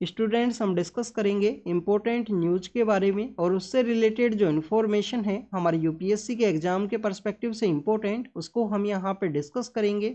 Students हम discuss करेंगे important news के बारे में और उससे रिलेटेड जो इन्फॉर्मेशन है हमारे यूपीएससी के एग्जाम के पर्सपेक्टिव से इम्पोर्टेंट, उसको हम यहाँ पे डिस्कस करेंगे।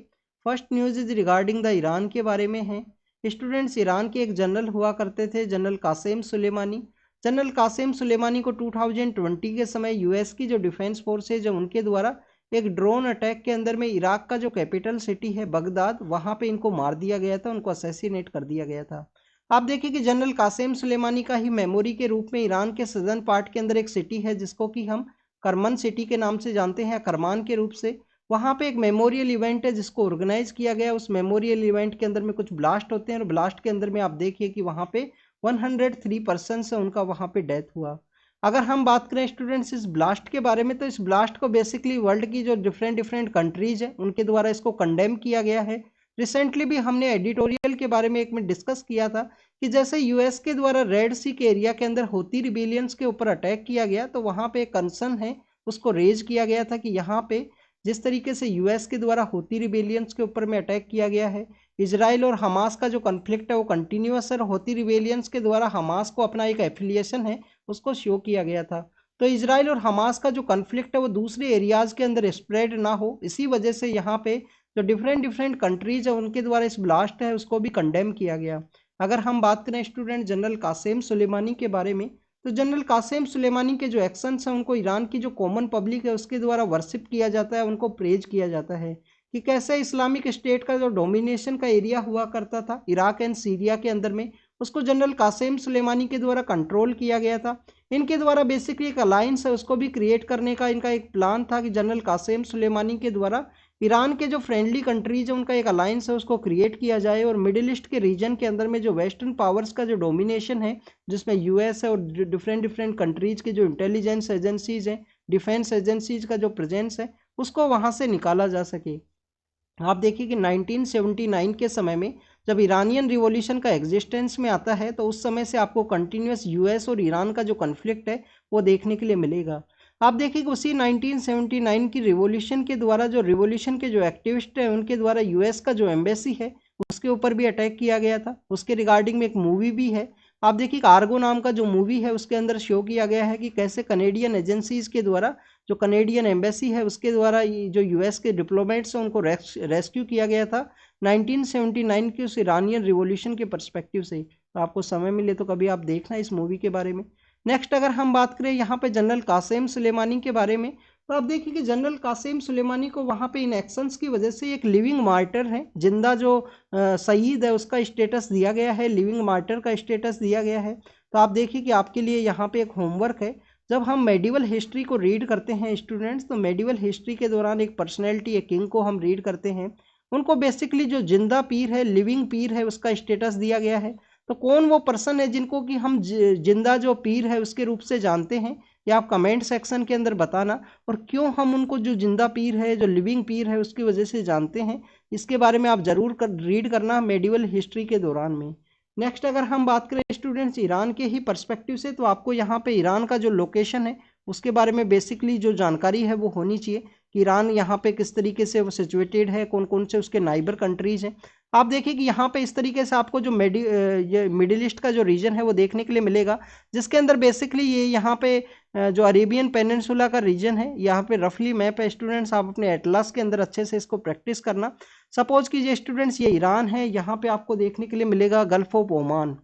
First news is regarding the Iran के बारे में है। स्टूडेंट्स, ईरान के एक जनरल हुआ करते थे general Qasem Sulemani. General Qasem Sulemani को 2020 के समय यूएस की जो डिफेंस फोर्सेज है उनके द्वारा एक ड्रोन अटैक के अंदर में इराक का जो कैपिटल सिटी है बगदाद, वहाँ पे इनको मार दिया गया था, उनको असैसिनेट कर दिया गया था। आप देखिए कि जनरल कासिम सुलेमानी का ही मेमोरी के रूप में ईरान के सदर्न पार्ट के अंदर एक सिटी है जिसको कि हम करमन सिटी के नाम से जानते हैं, करमान के रूप से। वहाँ पे एक मेमोरियल इवेंट है जिसको ऑर्गेनाइज किया गया। उस मेमोरियल इवेंट के अंदर में कुछ ब्लास्ट होते हैं और ब्लास्ट के अंदर में आप देखिए कि वहाँ पे 103 पर्सन से उनका वहाँ पे डेथ हुआ। अगर हम बात करें स्टूडेंट्स इस ब्लास्ट के बारे में, तो इस ब्लास्ट को बेसिकली वर्ल्ड की जो डिफरेंट डिफरेंट कंट्रीज है उनके द्वारा इसको कंडेम किया गया है। रिसेंटली भी हमने एडिटोरियल के बारे में एक में डिस्कस किया था कि जैसे यूएस के द्वारा रेड सी के एरिया के अंदर होती रिबेलियंस के ऊपर अटैक किया गया, तो वहाँ पे एक कंसर्न है उसको रेज किया गया था कि यहाँ पे जिस तरीके से यूएस के द्वारा होती रिबेलियंस के ऊपर में अटैक किया गया है, इजराइल और हमास का जो कन्फ्लिक्ट है वो कंटिन्यूस है, होती रिबेलियंस के द्वारा हमास को अपना एक एफिलिएशन है उसको शो किया गया था। तो इजराइल और हमास का जो कन्फ्लिक्ट है वो दूसरे एरियाज के अंदर स्प्रेड ना हो, इसी वजह से यहाँ पे जो डिफरेंट डिफरेंट कंट्रीज है उनके द्वारा इस ब्लास्ट है उसको भी कंडेम किया गया। अगर हम बात करें स्टूडेंट जनरल कासिम सुलेमानी के बारे में, तो जनरल कासिम सुलेमानी के जो एक्शंस हैं उनको ईरान की जो कॉमन पब्लिक है उसके द्वारा वर्शिप किया जाता है, उनको प्रेज किया जाता है कि कैसे इस्लामिक स्टेट का जो डोमिनेशन का एरिया हुआ करता था इराक एंड सीरिया के अंदर में, उसको जनरल कासिम सुलेमानी के द्वारा कंट्रोल किया गया था। इनके द्वारा बेसिकली एक अलायंस है उसको भी क्रिएट करने का इनका एक प्लान था कि जनरल कासिम सुलेमानी के द्वारा ईरान के जो फ्रेंडली कंट्रीज है उनका एक अलायंस है उसको क्रिएट किया जाए और मिडिल ईस्ट के रीजन के अंदर में जो वेस्टर्न पावर्स का जो डोमिनेशन है जिसमें यूएस है और डिफरेंट डिफरेंट कंट्रीज के जो इंटेलिजेंस एजेंसीज हैं, डिफेंस एजेंसीज का जो प्रेजेंस है उसको वहाँ से निकाला जा सके। आप देखिए कि 1979 के समय में जब ईरानियन रिवॉल्यूशन का एग्जिस्टेंस में आता है तो उस समय से आपको कंटिन्यूस यूएस और ईरान का जो कन्फ्लिक्ट है वो देखने के लिए मिलेगा। आप देखिए कि उसी 1979 की रिवॉल्यूशन के द्वारा जो रिवॉल्यूशन के जो एक्टिविस्ट हैं उनके द्वारा यूएस का जो एम्बेसी है उसके ऊपर भी अटैक किया गया था। उसके रिगार्डिंग में एक मूवी भी है। आप देखिए आर्गो नाम का जो मूवी है उसके अंदर शो किया गया है कि कैसे कनेडियन एजेंसीज के द्वारा जो कनेडियन एम्बेसी है उसके द्वारा जो यूएस के डिप्लोमेट्स हैं उनको रेस्क्यू किया गया था 1979 के उस ईरानियन रिवॉल्यूशन के पर्सपेक्टिव से। तो आपको समय मिले तो कभी आप देखना इस मूवी के बारे में। नेक्स्ट अगर हम बात करें यहाँ पे जनरल कासिम सुलेमानी के बारे में, तो आप देखिए कि जनरल कासिम सुलेमानी को वहाँ पे इन एक्शंस की वजह से एक लिविंग मार्टर है, जिंदा जो शहीद है उसका स्टेटस दिया गया है, लिविंग मार्टर का स्टेटस दिया गया है। तो आप देखिए कि आपके लिए यहाँ पे एक होमवर्क है। जब हम मेडिवल हिस्ट्री को रीड करते हैं स्टूडेंट्स, तो मेडिवल हिस्ट्री के दौरान एक पर्सनैलिटी एक किंग को हम रीड करते हैं, उनको बेसिकली जो जिंदा पीर है, लिविंग पीर है, उसका स्टेटस दिया गया है। तो कौन वो पर्सन है जिनको कि हम जिंदा जो पीर है उसके रूप से जानते हैं, या आप कमेंट सेक्शन के अंदर बताना, और क्यों हम उनको जो जिंदा पीर है जो लिविंग पीर है उसकी वजह से जानते हैं, इसके बारे में आप जरूर रीड करना मेडिवल हिस्ट्री के दौरान में। नेक्स्ट अगर हम बात करें स्टूडेंट्स ईरान के ही पर्सपेक्टिव से, तो आपको यहाँ पे ईरान का जो लोकेशन है उसके बारे में बेसिकली जो जानकारी है वो होनी चाहिए कि ईरान यहाँ पे किस तरीके से वो सिचुएटेड है, कौन कौन से उसके नाइबर कंट्रीज हैं। आप देखिए कि यहाँ पे इस तरीके से आपको जो ये मिडिल ईस्ट का जो रीजन है वो देखने के लिए मिलेगा, जिसके अंदर बेसिकली ये यहाँ पे जो अरेबियन पेनिनसुला का रीजन है, यहाँ पे रफली मैप है। स्टूडेंट्स आप अपने एटलास के अंदर अच्छे से इसको प्रैक्टिस करना। सपोज कीजिए स्टूडेंट्स ये ईरान है, यहाँ पे आपको देखने के लिए मिलेगा गल्फ ऑफ ओमान।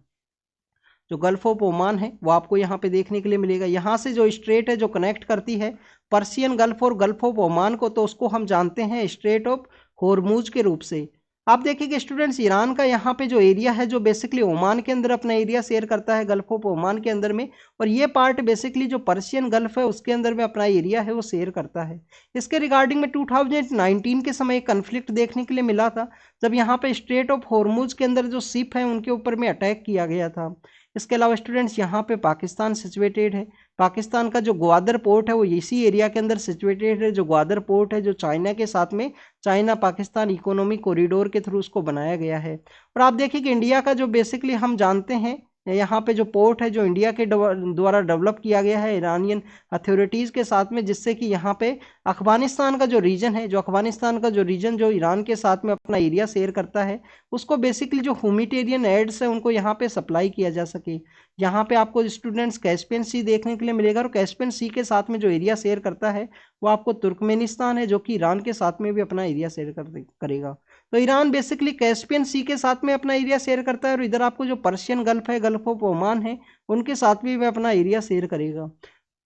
जो गल्फ ऑफ ओमान है वो आपको यहाँ पे देखने के लिए मिलेगा। यहाँ से जो स्ट्रेट है जो कनेक्ट करती है पर्सियन गल्फ और गल्फ ऑफ ओमान को, तो उसको हम जानते हैं स्ट्रेट ऑफ होर्मुज के रूप से। आप देखिए कि स्टूडेंट्स ईरान का यहाँ पे जो एरिया है जो बेसिकली ओमान के अंदर अपना एरिया शेयर करता है गल्फ ऑफ ओमान के अंदर में, और ये पार्ट बेसिकली जो पर्शियन गल्फ है उसके अंदर में अपना एरिया है वो शेयर करता है। इसके रिगार्डिंग में 2019 के समय एक कन्फ्लिक्ट देखने के लिए मिला था, जब यहाँ पे स्ट्रेट ऑफ होर्मुज के अंदर जो शिप है उनके ऊपर में अटैक किया गया था। इसके अलावा स्टूडेंट्स यहाँ पे पाकिस्तान सिचुएटेड है। पाकिस्तान का जो ग्वादर पोर्ट है वो इसी एरिया के अंदर सिचुएटेड है। जो ग्वादर पोर्ट है जो चाइना के साथ में चाइना पाकिस्तान इकोनॉमिक कॉरिडोर के थ्रू उसको बनाया गया है। और आप देखिए कि इंडिया का जो बेसिकली हम जानते हैं यहाँ पे जो पोर्ट है जो इंडिया के द्वारा डेवलप किया गया है ईरानियन अथॉरिटीज़ के साथ में, जिससे कि यहाँ पे अफगानिस्तान का जो रीजन है, जो ईरान के साथ में अपना एरिया शेयर करता है, उसको बेसिकली जो ह्यूमैनिटेरियन एड्स है उनको यहाँ पे सप्लाई किया जा सके। यहाँ पे आपको स्टूडेंट्स कैस्पियन सी देखने के लिए मिलेगा, और कैस्पियन सी के साथ में जो एरिया शेयर करता है वो आपको तुर्कमेनिस्तान है, जो कि ईरान के साथ में भी अपना एरिया शेयर करेगा। तो ईरान बेसिकली कैस्पियन सी के साथ में अपना एरिया शेयर करता है, और इधर आपको जो पर्शियन गल्फ है, गल्फ ऑफ ओमान है, उनके साथ भी वह अपना एरिया शेयर करेगा।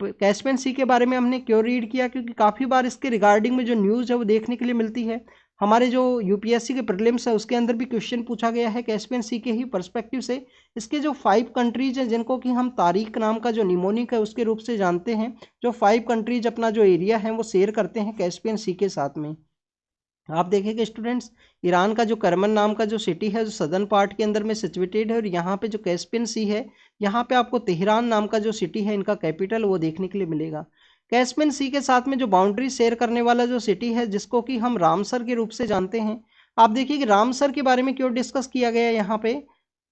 कैस्पियन सी के बारे में हमने क्यों रीड किया, क्योंकि काफ़ी बार इसके रिगार्डिंग में जो न्यूज़ है वो देखने के लिए मिलती है। हमारे जो यूपीएससी के प्रीलिम्स है उसके अंदर भी क्वेश्चन पूछा गया है कैस्पियन सी के ही पर्सपेक्टिव से। इसके जो 5 कंट्रीज हैं जिनको कि हम तारीख नाम का जो निमोनिक है उसके रूप से जानते हैं, जो 5 कंट्रीज अपना जो एरिया है वो शेयर करते हैं कैस्पियन सी के साथ में। आप देखेंगे स्टूडेंट्स, ईरान का जो करमन नाम का जो सिटी है जो सदर्न पार्ट के अंदर में सिचुएटेड है, और यहाँ पे जो कैस्पियन सी है यहाँ पे आपको तेहरान नाम का जो सिटी है इनका कैपिटल वो देखने के लिए मिलेगा। कैस्पियन सी के साथ में जो बाउंड्री शेयर करने वाला जो सिटी है जिसको कि हम रामसर के रूप से जानते हैं। आप देखिए कि रामसर के बारे में क्यों डिस्कस किया गया है यहाँ पे।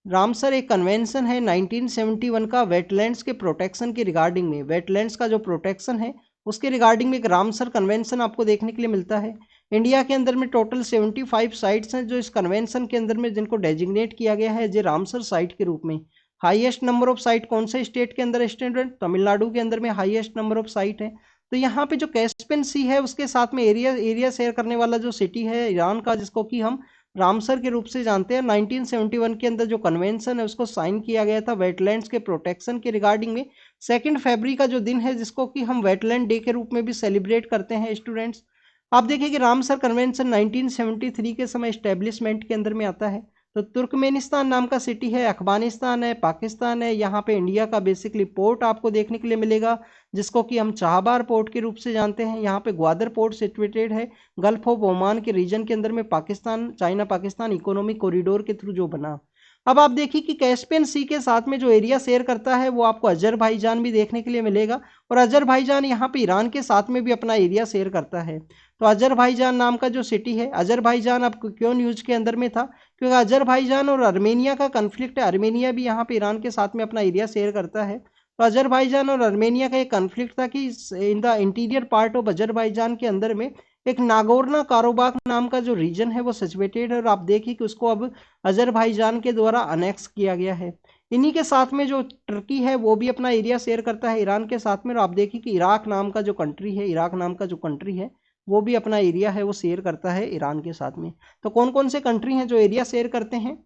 रामसर एक कन्वेंशन है 1971 का वेटलैंड्स के प्रोटेक्शन के रिगार्डिंग में, वेटलैंड्स का जो प्रोटेक्शन है उसके रिगार्डिंग में एक रामसर कन्वेंशन आपको देखने के लिए मिलता है। इंडिया के अंदर में टोटल 75 साइट्स हैं जो इस कन्वेंशन के अंदर में जिनको डेजिग्नेट किया गया है जो रामसर साइट के रूप में। हाईएस्ट नंबर ऑफ साइट कौन से स्टेट के अंदर स्टूडेंट? तमिलनाडु के अंदर में हाईएस्ट नंबर ऑफ साइट है। तो यहाँ पे जो कैस्पियन सी है उसके साथ में एरिया शेयर करने वाला जो सिटी है ईरान का, जिसको कि हम रामसर के रूप से जानते हैं। 1971 के अंदर जो कन्वेंशन है उसको साइन किया गया था वेटलैंड्स के प्रोटेक्शन के रिगार्डिंग में। 2 फरवरी का जो दिन है जिसको कि हम वेटलैंड डे के रूप में भी सेलिब्रेट करते हैं स्टूडेंट्स। आप देखिए कि रामसर कन्वेंशन 1973 के समय एस्टेब्लिशमेंट के अंदर में आता है। तो तुर्कमेनिस्तान नाम का सिटी है, अफगानिस्तान है, पाकिस्तान है, यहाँ पे इंडिया का बेसिकली पोर्ट आपको देखने के लिए मिलेगा जिसको कि हम चाहबार पोर्ट के रूप से जानते हैं। यहाँ पे ग्वादर पोर्ट सिचुएटेड है गल्फ ऑफ ओमान के रीजन के अंदर में, Pakistan China Pakistan economic corridor के थ्रू जो बना। अब आप देखिए कि कैस्पियन सी के साथ में जो एरिया शेयर करता है वो आपको अजरबैजान भी देखने के लिए मिलेगा, और अजरबैजान यहाँ पे ईरान के साथ में भी अपना एरिया शेयर करता है। तो अजरबैजान नाम का जो सिटी है, अजरबैजान अब क्यों न्यूज के अंदर में था, क्योंकि अजरबैजान और आर्मेनिया का कन्फ्लिक्ट है। आर्मेनिया भी यहाँ पे ईरान के साथ में अपना एरिया शेयर करता है। तो अजरबैजान और आर्मेनिया का एक कन्फ्लिक्ट था कि in the interior part of Azerbaijan के अंदर में एक नागोर्नो काराबाख नाम का जो रीजन है वो सिचुएटेड है, और आप देखिए कि उसको अब अजरबैजान के द्वारा अनेक्स किया गया है। इन्हीं के साथ में जो टर्की है वो भी अपना एरिया शेयर करता है ईरान के साथ में, और आप देखिए कि इराक नाम का जो कंट्री है वो भी अपना एरिया है वो शेयर करता है ईरान के साथ में। तो कौन कौन से कंट्री हैं जो एरिया शेयर करते हैं?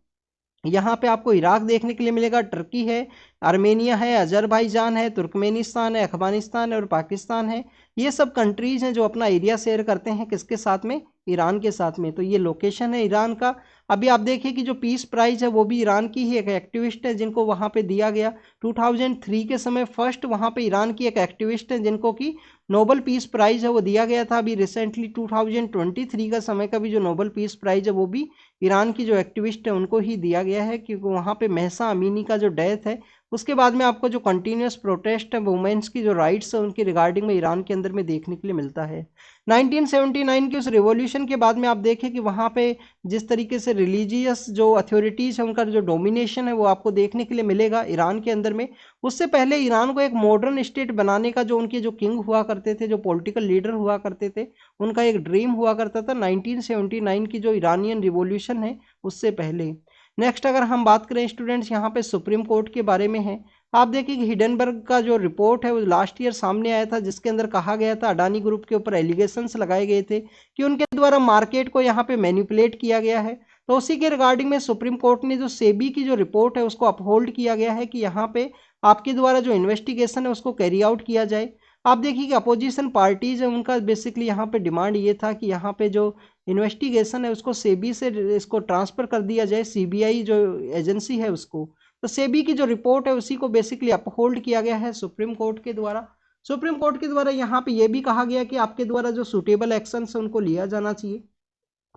यहाँ पे आपको इराक देखने के लिए मिलेगा, टर्की है, आर्मेनिया है, अजरबैजान है, तुर्कमेनिस्तान है, अफगानिस्तान है और पाकिस्तान है। ये सब कंट्रीज हैं जो अपना एरिया शेयर करते हैं किसके साथ में? ईरान के साथ में। तो ये लोकेशन है ईरान का। अभी आप देखिए कि जो पीस प्राइज है वो भी ईरान की ही एक एक्टिविस्ट है जिनको वहाँ पे दिया गया 2003 के समय। फर्स्ट वहाँ पे ईरान की एक एक्टिविस्ट है जिनको कि नोबल पीस प्राइज है वो दिया गया था। अभी रिसेंटली 2023 का समय का भी जो नोबल पीस प्राइज है वो भी ईरान की जो एक्टिविस्ट है उनको ही दिया गया है, क्योंकि वहाँ पे महसा अमीनी का जो डेथ है उसके बाद में आपको जो कंटिन्यूस प्रोटेस्ट है वुमेन्स की जो राइट्स है उनकी रिगार्डिंग में ईरान के अंदर में देखने के लिए मिलता है। 1979 के उस रिवॉल्यूशन के बाद में आप देखें कि वहाँ पे जिस तरीके से रिलीजियस जो अथॉरिटीज़ है उनका जो डोमिनेशन है वो आपको देखने के लिए मिलेगा ईरान के अंदर में। उससे पहले ईरान को एक मॉडर्न स्टेट बनाने का जो उनके जो किंग हुआ करते थे, जो पॉलिटिकल लीडर हुआ करते थे, उनका एक ड्रीम हुआ करता था 1979 की जो ईरानियन रिवॉल्यूशन है उससे पहले। नेक्स्ट अगर हम बात करें स्टूडेंट्स यहाँ पे सुप्रीम कोर्ट के बारे में है। आप देखिए कि हिडनबर्ग का जो रिपोर्ट है वो लास्ट ईयर सामने आया था जिसके अंदर कहा गया था अडानी ग्रुप के ऊपर एलिगेशंस लगाए गए थे कि उनके द्वारा मार्केट को यहाँ पे मैनिपुलेट किया गया है। तो उसी के रिगार्डिंग में सुप्रीम कोर्ट ने जो सेबी की जो रिपोर्ट है उसको अपहोल्ड किया गया है कि यहाँ पे आपके द्वारा जो इन्वेस्टिगेशन है उसको कैरी आउट किया जाए। आप देखिए कि अपोजिशन पार्टीज है उनका बेसिकली यहाँ पे डिमांड ये था कि यहाँ पे जो इन्वेस्टिगेशन है उसको सेबी से इसको ट्रांसफर कर दिया जाए, सीबीआई जो एजेंसी है उसको। तो सेबी की जो रिपोर्ट है उसी को बेसिकली अपहोल्ड किया गया है सुप्रीम कोर्ट के द्वारा। सुप्रीम कोर्ट के द्वारा यहाँ पे ये भी कहा गया कि आपके द्वारा जो सूटेबल एक्शन है उनको लिया जाना चाहिए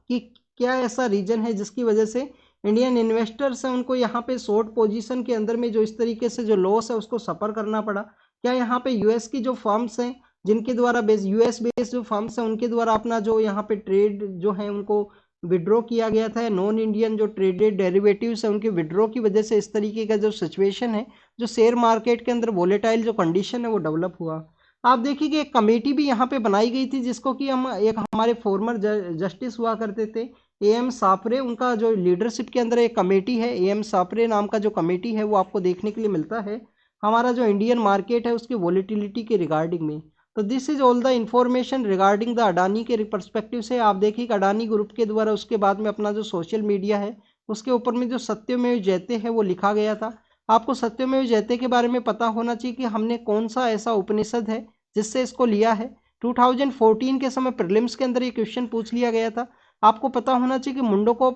कि क्या ऐसा रीजन है जिसकी वजह से इंडियन इन्वेस्टर्स हैं उनको यहाँ पे शॉर्ट पोजीशन के अंदर में जो इस तरीके से जो लॉस है उसको सफ़र करना पड़ा। क्या यहाँ पे यूएस की जो फर्म्स हैं जिनके द्वारा यूएस बेस्ड जो फर्म्स हैं उनके द्वारा अपना जो यहाँ पे ट्रेड जो है उनको विड्रॉ किया गया था, नॉन इंडियन जो ट्रेडेड डेरिवेटिव्स है उनके विड्रॉ की वजह से इस तरीके का जो सिचुएशन है, जो शेयर मार्केट के अंदर वोलेटाइल जो कंडीशन है वो डेवलप हुआ। आप देखिए कि एक कमेटी भी यहाँ पे बनाई गई थी, जिसको कि हम एक हमारे फॉर्मर जस्टिस हुआ करते थे एम सापरे, उनका जो लीडरशिप के अंदर एक कमेटी है, एम सापरे नाम का जो कमेटी है वो आपको देखने के लिए मिलता है हमारा जो इंडियन मार्केट है उसकी वॉलेटिलिटी के रिगार्डिंग में। तो this is all the information regarding the Adani के परस्पेक्टिव से। आप देखिए अडानी ग्रुप के द्वारा उसके बाद में अपना जो सोशल मीडिया है उसके ऊपर में जो सत्यमेव जयते है वो लिखा गया था। आपको सत्यमेव जयते के बारे में पता होना चाहिए कि हमने कौन सा ऐसा उपनिषद है जिससे इसको लिया है। 2014 के समय प्रीलिम्स के अंदर ये क्वेश्चन पूछ लिया गया था। आपको पता होना चाहिए कि मुंडको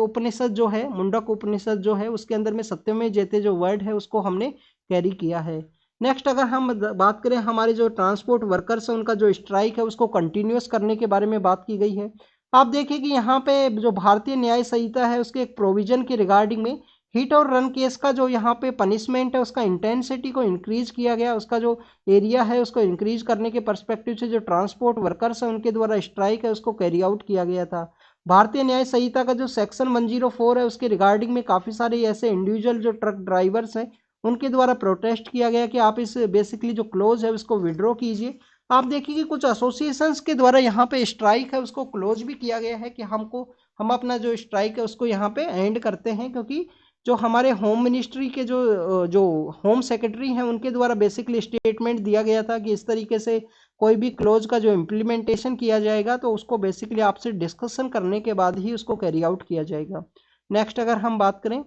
उपनिषद जो है, मुंडक उपनिषद जो है उसके अंदर में सत्यमेव जयते जो वर्ड है उसको हमने कैरी किया है। नेक्स्ट अगर हम बात करें हमारे जो ट्रांसपोर्ट वर्कर्स हैं उनका जो स्ट्राइक है उसको कंटिन्यूस करने के बारे में बात की गई है। आप देखिए कि यहाँ पे जो भारतीय न्याय संहिता है उसके एक प्रोविजन के रिगार्डिंग में हिट और रन केस का जो यहाँ पे पनिशमेंट है उसका इंटेंसिटी को इंक्रीज किया गया, उसका जो एरिया है उसको इंक्रीज करने के परस्पेक्टिव से जो ट्रांसपोर्ट वर्कर्स है उनके द्वारा स्ट्राइक है उसको कैरी आउट किया गया था। भारतीय न्याय संहिता का जो सेक्शन 104 है उसके रिगार्डिंग में काफ़ी सारे ऐसे इंडिविजुअल जो ट्रक ड्राइवर्स हैं उनके द्वारा प्रोटेस्ट किया गया कि आप इस बेसिकली जो क्लोज है उसको विड्रॉ कीजिए। आप देखिए कि कुछ एसोसिएशंस के द्वारा यहाँ पे स्ट्राइक है उसको क्लोज भी किया गया है कि हम अपना जो स्ट्राइक है उसको यहाँ पे एंड करते हैं, क्योंकि जो हमारे होम मिनिस्ट्री के जो होम सेक्रेटरी हैं उनके द्वारा बेसिकली स्टेटमेंट दिया गया था कि इस तरीके से कोई भी क्लोज का जो इम्प्लीमेंटेशन किया जाएगा तो उसको बेसिकली आपसे डिस्कशन करने के बाद ही उसको कैरी आउट किया जाएगा। नेक्स्ट अगर हम बात करें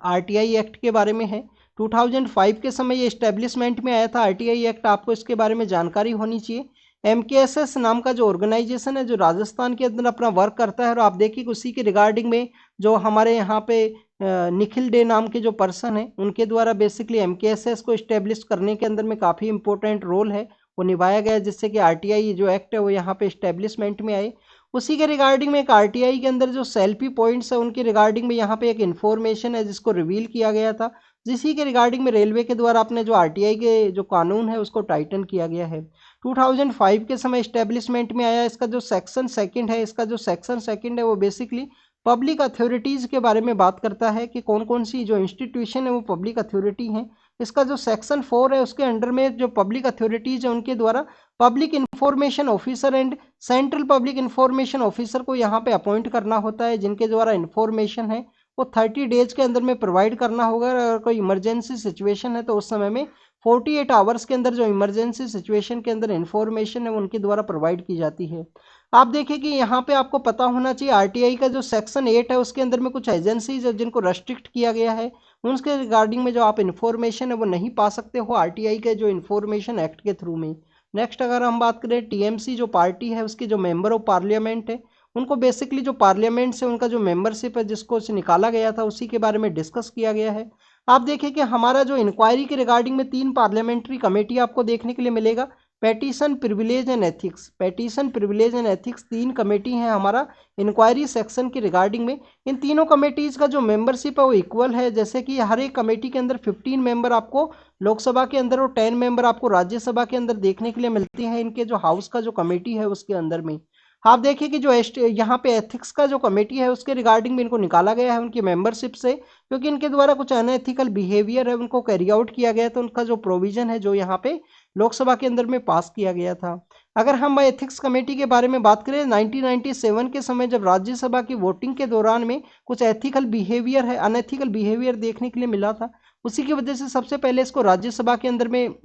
आरटीआई एक्ट के बारे में है, 2005 के समय ये इस्टेब्लिशमेंट में आया था आरटीआई एक्ट, आपको इसके बारे में जानकारी होनी चाहिए। एमकेएसएस नाम का जो ऑर्गेनाइजेशन है जो राजस्थान के अंदर अपना वर्क करता है, और आप देखिए उसी के रिगार्डिंग में जो हमारे यहाँ पे निखिल डे नाम के जो पर्सन है उनके द्वारा बेसिकली एमकेएसएस को इस्टेब्लिश करने के अंदर में काफ़ी इंपॉर्टेंट रोल है वो निभाया गया, जिससे कि आरटीआई जो एक्ट है वो यहाँ पे इस्टेब्लिशमेंट में आए। उसी के रिगार्डिंग में एक आरटीआई के अंदर जो सेल्फी पॉइंट्स है उनके रिगार्डिंग में यहाँ पे एक इन्फॉर्मेशन है जिसको रिवील किया गया था, जिसी के रिगार्डिंग में रेलवे के द्वारा अपने जो आरटीआई के जो कानून है उसको टाइटन किया गया है। 2005 के समय इस्टेब्लिशमेंट में आया। इसका जो सेक्शन सेकंड है वो बेसिकली पब्लिक अथॉरिटीज़ के बारे में बात करता है कि कौन कौन सी जो इंस्टीट्यूशन है वो पब्लिक अथॉरिटी हैं। इसका जो सेक्शन 4 है उसके अंडर में जो पब्लिक अथॉरिटीज़ है उनके द्वारा public information officer and central public information officer को यहाँ पे अपॉइंट करना होता है, जिनके द्वारा इंफॉर्मेशन है वो 30 डेज के अंदर में प्रोवाइड करना होगा। अगर कोई इमरजेंसी सिचुएशन है तो उस समय में 48 आवर्स के अंदर जो इमरजेंसी सिचुएशन के अंदर इंफॉर्मेशन है वो उनके द्वारा प्रोवाइड की जाती है। आप देखिए कि यहाँ पे आपको पता होना चाहिए आरटीआई का जो सेक्शन 8 है उसके अंदर में कुछ एजेंसीज है जिनको रेस्ट्रिक्ट किया गया है, उनके रिगार्डिंग में जो आप इन्फॉर्मेशन है वो नहीं पा सकते हो आरटीआई के जो इन्फॉर्मेशन एक्ट के थ्रू में। नेक्स्ट अगर हम बात करें टीएमसी जो पार्टी है उसके जो मेंबर ऑफ पार्लियामेंट है उनको बेसिकली जो पार्लियामेंट से उनका जो मेंबरशिप है जिसको से निकाला गया था उसी के बारे में डिस्कस किया गया है। आप देखिए कि हमारा जो इंक्वायरी के रिगार्डिंग में 3 पार्लियामेंट्री कमेटी आपको देखने के लिए मिलेगा। Petition privilege and ethics, petition privilege and ethics 3 committee हैं हमारा इंक्वायरी सेक्शन के रिगार्डिंग में। इन तीनों कमेटीज़ का जो मेंबरशिप है वो इक्वल है, जैसे कि हर एक कमेटी के अंदर 15 मेंबर आपको लोकसभा के अंदर और 10 मेंबर आपको राज्यसभा के अंदर देखने के लिए मिलते हैं इनके जो हाउस का जो कमेटी है उसके अंदर में। आप देखिए कि जो यहाँ पे एथिक्स का जो कमेटी है उसके रिगार्डिंग में इनको निकाला गया है उनकी मेंबरशिप से, क्योंकि इनके द्वारा कुछ अनएथिकल बिहेवियर है उनको कैरी आउट किया गया, तो उनका जो प्रोविजन है जो यहाँ पे लोकसभा के अंदर में पास किया गया था। अगर हम एथिक्स कमेटी के बारे में बात करें 1997 के समय जब राज्यसभा की वोटिंग के दौरान में कुछ एथिकल बिहेवियर है अनएथिकल बिहेवियर देखने के लिए मिला था, उसी की वजह से सबसे पहले इसको राज्यसभा के अंदर में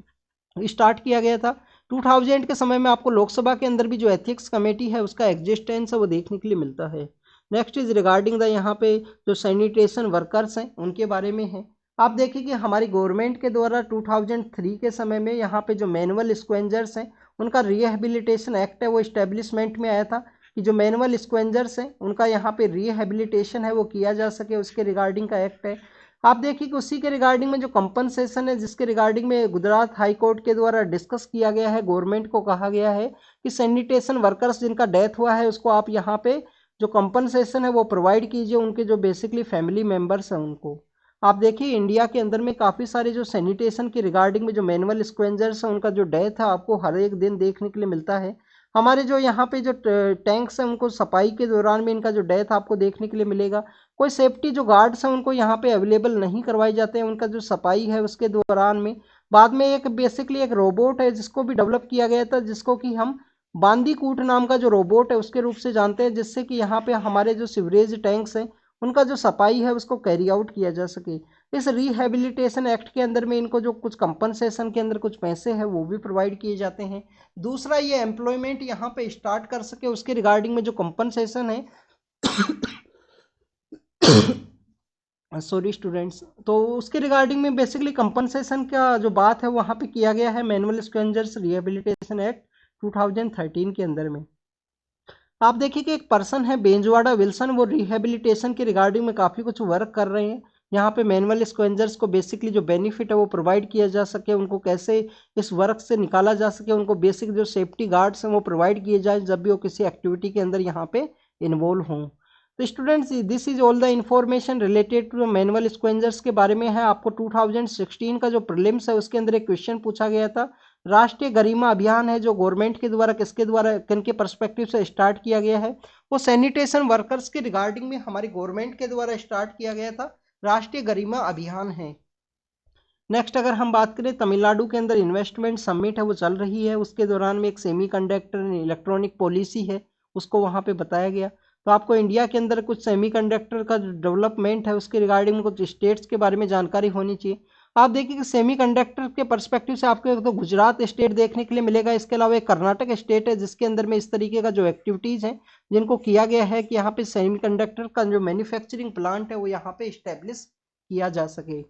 स्टार्ट किया गया था। 2000 के समय में आपको लोकसभा के अंदर भी जो एथिक्स कमेटी है उसका एग्जिस्टेंस है वो देखने के लिए मिलता है। नेक्स्ट इज रिगार्डिंग द यहाँ पे जो सैनिटेशन वर्कर्स हैं उनके बारे में है। आप देखिए कि हमारी गवर्नमेंट के द्वारा 2003 के समय में यहाँ पे जो मैनुअल स्क्वेंजर्स हैं उनका रिहेबिलिटेशन एक्ट है वो इस्टेब्लिशमेंट में आया था कि जो मैनुअल स्क्वेंजर्स हैं उनका यहाँ पे रिहेबिलिटेशन है वो किया जा सके, उसके रिगार्डिंग का एक्ट है। आप देखिए कि उसी के रिगार्डिंग में जो कंपनसेशन है जिसके रिगार्डिंग में गुजरात हाई कोर्ट के द्वारा डिस्कस किया गया है, गवर्नमेंट को कहा गया है कि सैनिटेशन वर्कर्स जिनका डेथ हुआ है उसको आप यहाँ पे जो कंपनसेशन है वो प्रोवाइड कीजिए उनके जो बेसिकली फैमिली मेम्बर्स हैं उनको। आप देखिए इंडिया के अंदर में काफ़ी सारे जो सैनिटेशन के रिगार्डिंग में जो मैनुअल स्क्वेंजर्स हैं उनका जो डेथ है आपको हर एक दिन देखने के लिए मिलता है। हमारे जो यहाँ पे जो टैंक्स हैं उनको सफाई के दौरान में इनका जो डेथ आपको देखने के लिए मिलेगा। कोई सेफ्टी जो गार्ड्स हैं उनको यहाँ पे अवेलेबल नहीं करवाए जाते हैं उनका जो सफाई है उसके दौरान में। बाद में एक बेसिकली एक रोबोट है जिसको भी डेवलप किया गया था, जिसको कि हम बांदीकूट नाम का जो रोबोट है उसके रूप से जानते हैं, जिससे कि यहाँ पे हमारे जो सीवरेज टैंक्स हैं उनका जो सफाई है उसको कैरी आउट किया जा सके। इस रिहेबिलिटेशन एक्ट के अंदर में इनको जो कुछ कंपनसेशन के अंदर कुछ पैसे हैं वो भी प्रोवाइड किए जाते हैं। दूसरा, ये एम्प्लॉयमेंट यहाँ पे स्टार्ट कर सके उसके रिगार्डिंग में जो कंपनसेशन है सॉरी स्टूडेंट्स, तो उसके रिगार्डिंग में बेसिकली कंपनसेशन का जो बात है वहाँ पे किया गया है मैनुअल स्क्वेंजर्स रिहेबिलिटेशन एक्ट 2013 के अंदर में। आप देखिए कि एक पर्सन है बेंजवाड़ा विल्सन, वो रिहेबिलिटेशन के रिगार्डिंग में काफ़ी कुछ वर्क कर रहे हैं। यहाँ पे मैनुअल स्क्वेंजर्स को बेसिकली जो बेनिफिट है वो प्रोवाइड किया जा सके, उनको कैसे इस वर्क से निकाला जा सके, उनको बेसिक जो सेफ्टी गार्ड्स हैं वो प्रोवाइड किए जाए जब भी वो किसी एक्टिविटी के अंदर यहाँ पे इन्वॉल्व हों। तो students, this is all the information related to manual scavengers के बारे में है। आपको 2016 का जो प्रीलिम्स है उसके अंदर एक क्वेश्चन पूछा गया था। राष्ट्रीय गरिमा अभियान है जो गवर्नमेंट के द्वारा किसके द्वारा किन के पर्सपेक्टिव से स्टार्ट किया गया है, वो सैनिटेशन वर्कर्स के रिगार्डिंग में हमारी गवर्नमेंट के द्वारा स्टार्ट किया गया था, राष्ट्रीय गरिमा अभियान है। नेक्स्ट अगर हम बात करें, तमिलनाडु के अंदर इन्वेस्टमेंट समिट है वो चल रही है, उसके दौरान में एक सेमीकंडक्टर इलेक्ट्रॉनिक पॉलिसी है उसको वहाँ पे बताया गया। तो आपको इंडिया के अंदर कुछ सेमीकंडक्टर का जो डेवलपमेंट है उसके रिगार्डिंग में कुछ स्टेट्स के बारे में जानकारी होनी चाहिए। आप देखिए कि सेमीकंडक्टर के पर्सपेक्टिव से आपको एक तो गुजरात स्टेट देखने के लिए मिलेगा, इसके अलावा एक कर्नाटक स्टेट है जिसके अंदर में इस तरीके का जो एक्टिविटीज़ हैं जिनको किया गया है कि यहाँ पे सेमीकंडक्टर का जो मैन्युफैक्चरिंग प्लांट है वो यहाँ पे इस्टेब्लिश किया जा सके।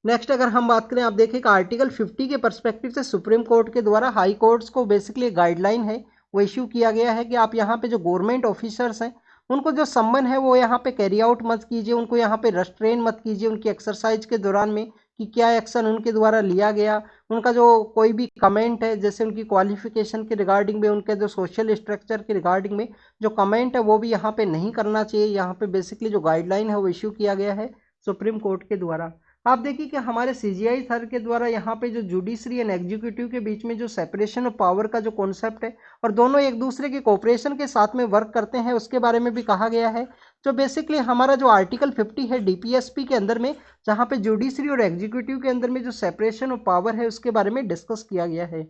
नेक्स्ट अगर हम बात करें, आप देखिए कि आर्टिकल 50 के पर्सपेक्टिव से सुप्रीम कोर्ट के द्वारा हाई कोर्ट्स को बेसिकली गाइडलाइन है वो इश्यू किया गया है कि आप यहाँ पे जो गवर्नमेंट ऑफिसर्स हैं उनको जो सम्मन है वो यहाँ पे कैरी आउट मत कीजिए, उनको यहाँ पे रेस्ट्रेन मत कीजिए उनकी एक्सरसाइज के दौरान में कि क्या एक्शन उनके द्वारा लिया गया। उनका जो कोई भी कमेंट है जैसे उनकी क्वालिफिकेशन के रिगार्डिंग में, उनके जो सोशल स्ट्रक्चर के रिगार्डिंग में जो कमेंट है वो भी यहाँ पे नहीं करना चाहिए। यहाँ पे बेसिकली जो गाइडलाइन है वो इश्यू किया गया है सुप्रीम कोर्ट के द्वारा। आप देखिए कि हमारे सीजीआई सर के द्वारा यहाँ पे जो जुडिशरी एंड एग्जीक्यूटिव के बीच में जो सेपरेशन ऑफ पावर का जो कॉन्सेप्ट है और दोनों एक दूसरे के कोऑपरेशन के साथ में वर्क करते हैं उसके बारे में भी कहा गया है। जो बेसिकली हमारा जो आर्टिकल 50 है डीपीएसपी के अंदर में, जहाँ पे जुडिशरी और एग्जीक्यूटिव के अंदर में जो सेपरेशन ऑफ पावर है उसके बारे में डिस्कस किया गया है।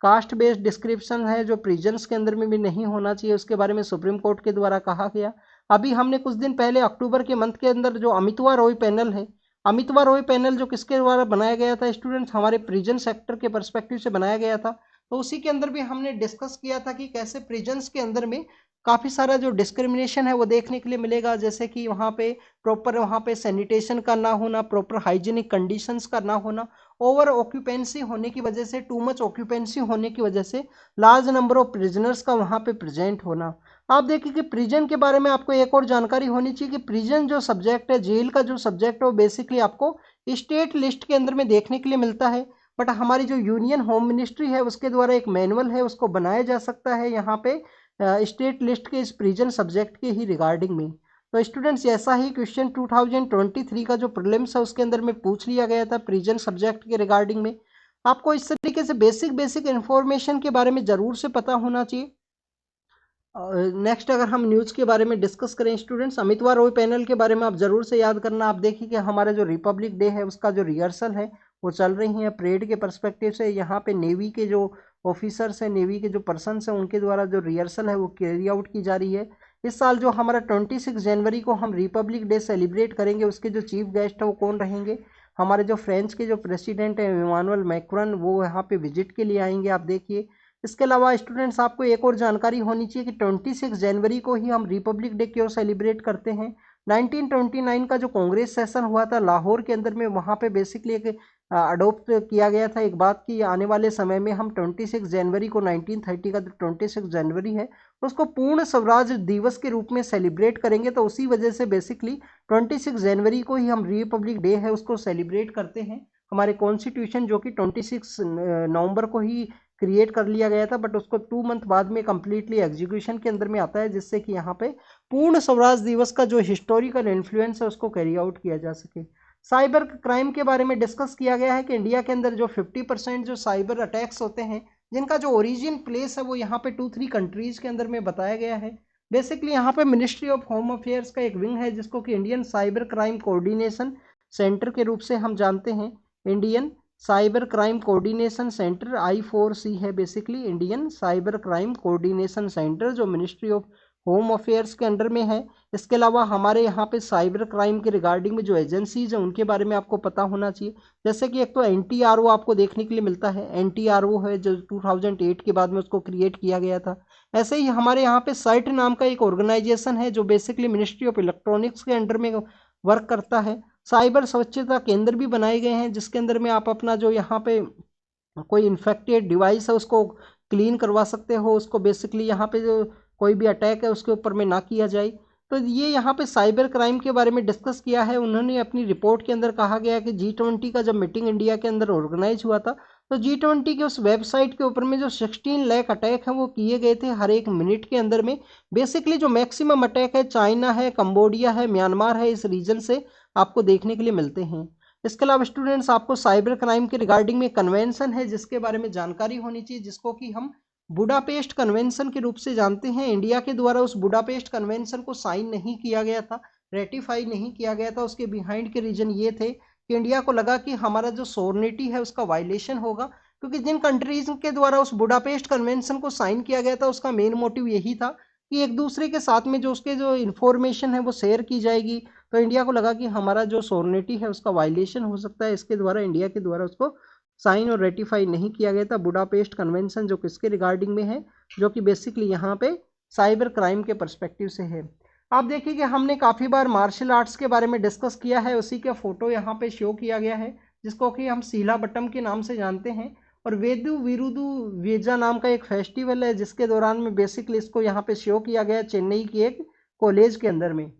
कास्ट बेस्ड डिस्क्रिप्शन है जो प्रिजन्स के अंदर में भी नहीं होना चाहिए, उसके बारे में सुप्रीम कोर्ट के द्वारा कहा गया। अभी हमने कुछ दिन पहले अक्टूबर के मंथ के अंदर जो अमितवा रॉय पैनल है, अमितवा रॉय पैनल जो किसके द्वारा बनाया गया था स्टूडेंट्स, हमारे प्रिजन सेक्टर के पर्सपेक्टिव से बनाया गया था। तो उसी के अंदर भी हमने डिस्कस किया था कि कैसे प्रिजन्स के अंदर में काफ़ी सारा जो डिस्क्रिमिनेशन है वो देखने के लिए मिलेगा, जैसे कि वहाँ पे प्रॉपर वहाँ पे सैनिटेशन का ना होना, प्रॉपर हाइजीनिक कंडीशंस का ना होना, ओवर ऑक्यूपेंसी होने की वजह से, टू मच ऑक्यूपेंसी होने की वजह से लार्ज नंबर ऑफ प्रिजनर्स का वहाँ पे प्रेजेंट होना। आप देखिए कि प्रिजन के बारे में आपको एक और जानकारी होनी चाहिए कि प्रिजन जो सब्जेक्ट है, जेल का जो सब्जेक्ट है वो बेसिकली आपको स्टेट लिस्ट के अंदर में देखने के लिए मिलता है, बट हमारी जो यूनियन होम मिनिस्ट्री है उसके द्वारा एक मैनुअल है उसको बनाया जा सकता है यहाँ पे स्टेट लिस्ट के इस प्रिजन सब्जेक्ट के ही रिगार्डिंग में। तो स्टूडेंट्स, ऐसा ही क्वेश्चन 2023 का जो प्रीलिम्स है उसके अंदर में पूछ लिया गया था प्रिजन सब्जेक्ट के रिगार्डिंग में। आपको इस तरीके से बेसिक इन्फॉर्मेशन के बारे में ज़रूर से पता होना चाहिए। नेक्स्ट अगर हम न्यूज़ के बारे में डिस्कस करें स्टूडेंट्स, अमितवा रॉय पैनल के बारे में आप जरूर से याद करना। आप देखिए कि हमारा जो रिपब्लिक डे है उसका जो रिहर्सल है वो चल रही है परेड के पर्सपेक्टिव से। यहाँ पे नेवी के जो ऑफिसर्स हैं, नेवी के जो पर्सनस हैं उनके द्वारा जो रिहर्सल है वो कैरी आउट की जा रही है। इस साल जो हमारा 26 जनवरी को हम रिपब्लिक डे सेलिब्रेट करेंगे उसके जो चीफ गेस्ट है वो कौन रहेंगे, हमारे जो फ्रेंच के जो प्रेसिडेंट हैं इमानुएल मैक्रोन, वो यहाँ पे विजिट के लिए आएंगे। आप देखिए, इसके अलावा स्टूडेंट्स आपको एक और जानकारी होनी चाहिए कि 26 जनवरी को ही हम रिपब्लिक डे क्यों सेलिब्रेट करते हैं। 1929 का जो कांग्रेस सेशन हुआ था लाहौर के अंदर में, वहाँ पे बेसिकली एक अडोप्ट किया गया था एक बात कि आने वाले समय में हम 26 जनवरी को 1930 का जो 26 जनवरी है उसको पूर्ण स्वराज दिवस के रूप में सेलिब्रेट करेंगे। तो उसी वजह से बेसिकली 26 जनवरी को ही हम रिपब्लिक डे है उसको सेलिब्रेट करते हैं। हमारे कॉन्स्टिट्यूशन जो कि 26 नवंबर को ही क्रिएट कर लिया गया था, बट उसको 2 मंथ बाद में कम्प्लीटली एग्जीक्यूशन के अंदर में आता है, जिससे कि यहाँ पे पूर्ण स्वराज दिवस का जो हिस्टोरिकल इन्फ्लुएंस है उसको कैरी आउट किया जा सके। साइबर क्राइम के बारे में डिस्कस किया गया है कि इंडिया के अंदर जो 50% जो साइबर अटैक्स होते हैं जिनका जो ओरिजिन प्लेस है वो यहाँ पे 2-3 कंट्रीज के अंदर में बताया गया है। बेसिकली यहाँ पे मिनिस्ट्री ऑफ होम अफेयर्स का एक विंग है जिसको कि Indian cyber crime coordination centre के रूप से हम जानते हैं। Indian cyber crime coordination centre I4C है, basically Indian cyber crime coordination centre जो मिनिस्ट्री ऑफ होम अफेयर्स के अंडर में है। इसके अलावा हमारे यहाँ पे साइबर क्राइम के रिगार्डिंग में जो एजेंसीज हैं उनके बारे में आपको पता होना चाहिए। जैसे कि एक तो NTRO आपको देखने के लिए मिलता है, NTRO है जो 2008 के बाद में उसको क्रिएट किया गया था। ऐसे ही हमारे यहाँ पे सर्ट नाम का एक ऑर्गेनाइजेशन है जो बेसिकली मिनिस्ट्री ऑफ इलेक्ट्रॉनिक्स के अंडर में वर्क करता है। साइबर स्वच्छता केंद्र भी बनाए गए हैं जिसके अंदर में आप अपना जो यहाँ पे कोई इन्फेक्टेड डिवाइस है उसको क्लीन करवा सकते हो, उसको बेसिकली यहाँ पे जो कोई भी अटैक है उसके ऊपर में ना किया जाए। तो ये यहाँ पे साइबर क्राइम के बारे में डिस्कस किया है उन्होंने अपनी रिपोर्ट के अंदर। कहा गया कि G20 का जब मीटिंग इंडिया के अंदर ऑर्गेनाइज हुआ था तो G20 के उस वेबसाइट के ऊपर में जो 16 लाख अटैक हैं वो किए गए थे हर एक मिनट के अंदर में। बेसिकली जो मैक्सिमम अटैक है चाइना है, कंबोडिया है, म्यांमार है, इस रीजन से आपको देखने के लिए मिलते हैं। इसके अलावा स्टूडेंट्स आपको साइबर क्राइम के रिगार्डिंग में कन्वेंशन है जिसके बारे में जानकारी होनी चाहिए, जिसको कि हम बुडापेस्ट कन्वेंशन के रूप से जानते हैं। इंडिया के द्वारा उस बुडापेस्ट कन्वेंशन को साइन नहीं किया गया था, रेटिफाई नहीं किया गया था। उसके बिहाइंड के रीजन ये थे कि इंडिया को लगा कि हमारा जो सोवर्निटी है उसका वायलेशन होगा, क्योंकि जिन कंट्रीज के द्वारा उस बुडापेस्ट कन्वेंशन को साइन किया गया था उसका मेन मोटिव यही था कि एक दूसरे के साथ में जो उसके जो इन्फॉर्मेशन है वो शेयर की जाएगी। तो इंडिया को लगा कि हमारा जो सोवर्निटी है उसका वायलेशन हो सकता है, इसके द्वारा इंडिया के द्वारा उसको साइन और रेटिफाई नहीं किया गया था बुडापेस्ट कन्वेंशन, जो किसके रिगार्डिंग में है, जो कि बेसिकली यहाँ पे साइबर क्राइम के पर्सपेक्टिव से है। आप देखिए कि हमने काफ़ी बार मार्शल आर्ट्स के बारे में डिस्कस किया है, उसी का फोटो यहाँ पे शो किया गया है जिसको कि हम सीला बट्टम के नाम से जानते हैं। और वेदु विरुदु वेजा नाम का एक फेस्टिवल है जिसके दौरान में बेसिकली इसको यहाँ पे शो किया गया चेन्नई की एक कॉलेज के अंदर में।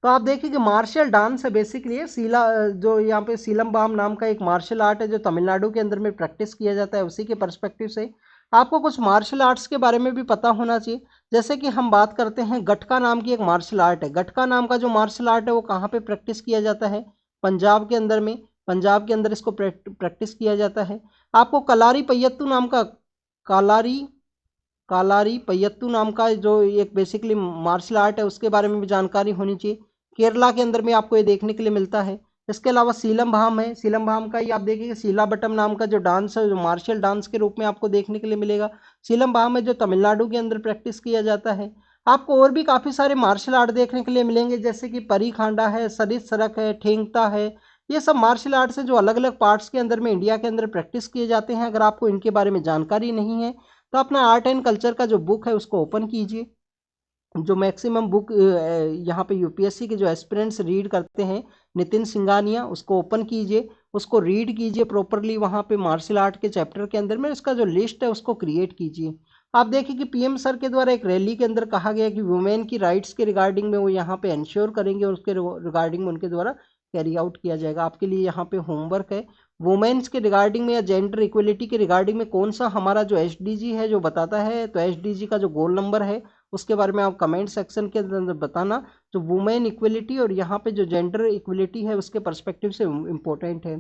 तो आप देखिए कि मार्शल डांस है बेसिकली सीला, जो यहाँ पे सीलमबाम नाम का एक मार्शल आर्ट है जो तमिलनाडु के अंदर में प्रैक्टिस किया जाता है। उसी के पर्सपेक्टिव से आपको कुछ मार्शल आर्ट्स के बारे में भी पता होना चाहिए। जैसे कि हम बात करते हैं गटका नाम की एक मार्शल आर्ट है। गटका नाम का जो मार्शल आर्ट है वो कहाँ पे प्रैक्टिस किया जाता है? पंजाब के अंदर में, पंजाब के अंदर इसको प्रैक्टिस किया जाता है। आपको कलारी पय्यत्तू नाम का कालारी पय्यत्तू नाम का जो एक बेसिकली मार्शल आर्ट है उसके बारे में भी जानकारी होनी चाहिए। केरला के अंदर में आपको ये देखने के लिए मिलता है। इसके अलावा सीलमबाम है, सीलमबाम का ही आप देखिए सीला बटम नाम का जो डांस है जो मार्शल डांस के रूप में आपको देखने के लिए मिलेगा। सीलमबाम है जो तमिलनाडु के अंदर प्रैक्टिस किया जाता है। आपको और भी काफ़ी सारे मार्शल आर्ट देखने के लिए मिलेंगे जैसे कि परी खांडा है, सरित सरक है, ठेंगता है। ये सब मार्शल आर्ट्स है जो अलग अलग पार्ट्स के अंदर में इंडिया के अंदर प्रैक्टिस किए जाते हैं। अगर आपको इनके बारे में जानकारी नहीं है तो अपना आर्ट एंड कल्चर का जो बुक है उसको ओपन कीजिए। जो मैक्सिमम बुक यहाँ पे यूपीएससी के जो एस्पिरेंट्स रीड करते हैं, नितिन सिंघानिया, उसको ओपन कीजिए, उसको रीड कीजिए प्रॉपरली। वहाँ पे मार्शल आर्ट के चैप्टर के अंदर में उसका जो लिस्ट है उसको क्रिएट कीजिए। आप देखिए कि पीएम सर के द्वारा एक रैली के अंदर कहा गया कि वुमेन की राइट्स के रिगार्डिंग में वो यहाँ पे इंश्योर करेंगे और उसके रिगार्डिंग में उनके द्वारा कैरी आउट किया जाएगा। आपके लिए यहाँ पे होमवर्क है वुमेन्स के रिगार्डिंग में या जेंडर इक्वलिटी के रिगार्डिंग में कौन सा हमारा जो एसडीजी है जो बताता है, तो एसडीजी का जो गोल नंबर है उसके बारे में आप कमेंट सेक्शन के अंदर बताना। जो वुमेन इक्वलिटी और यहाँ पे जो जेंडर इक्वलिटी है उसके पर्सपेक्टिव से इम्पोर्टेंट है।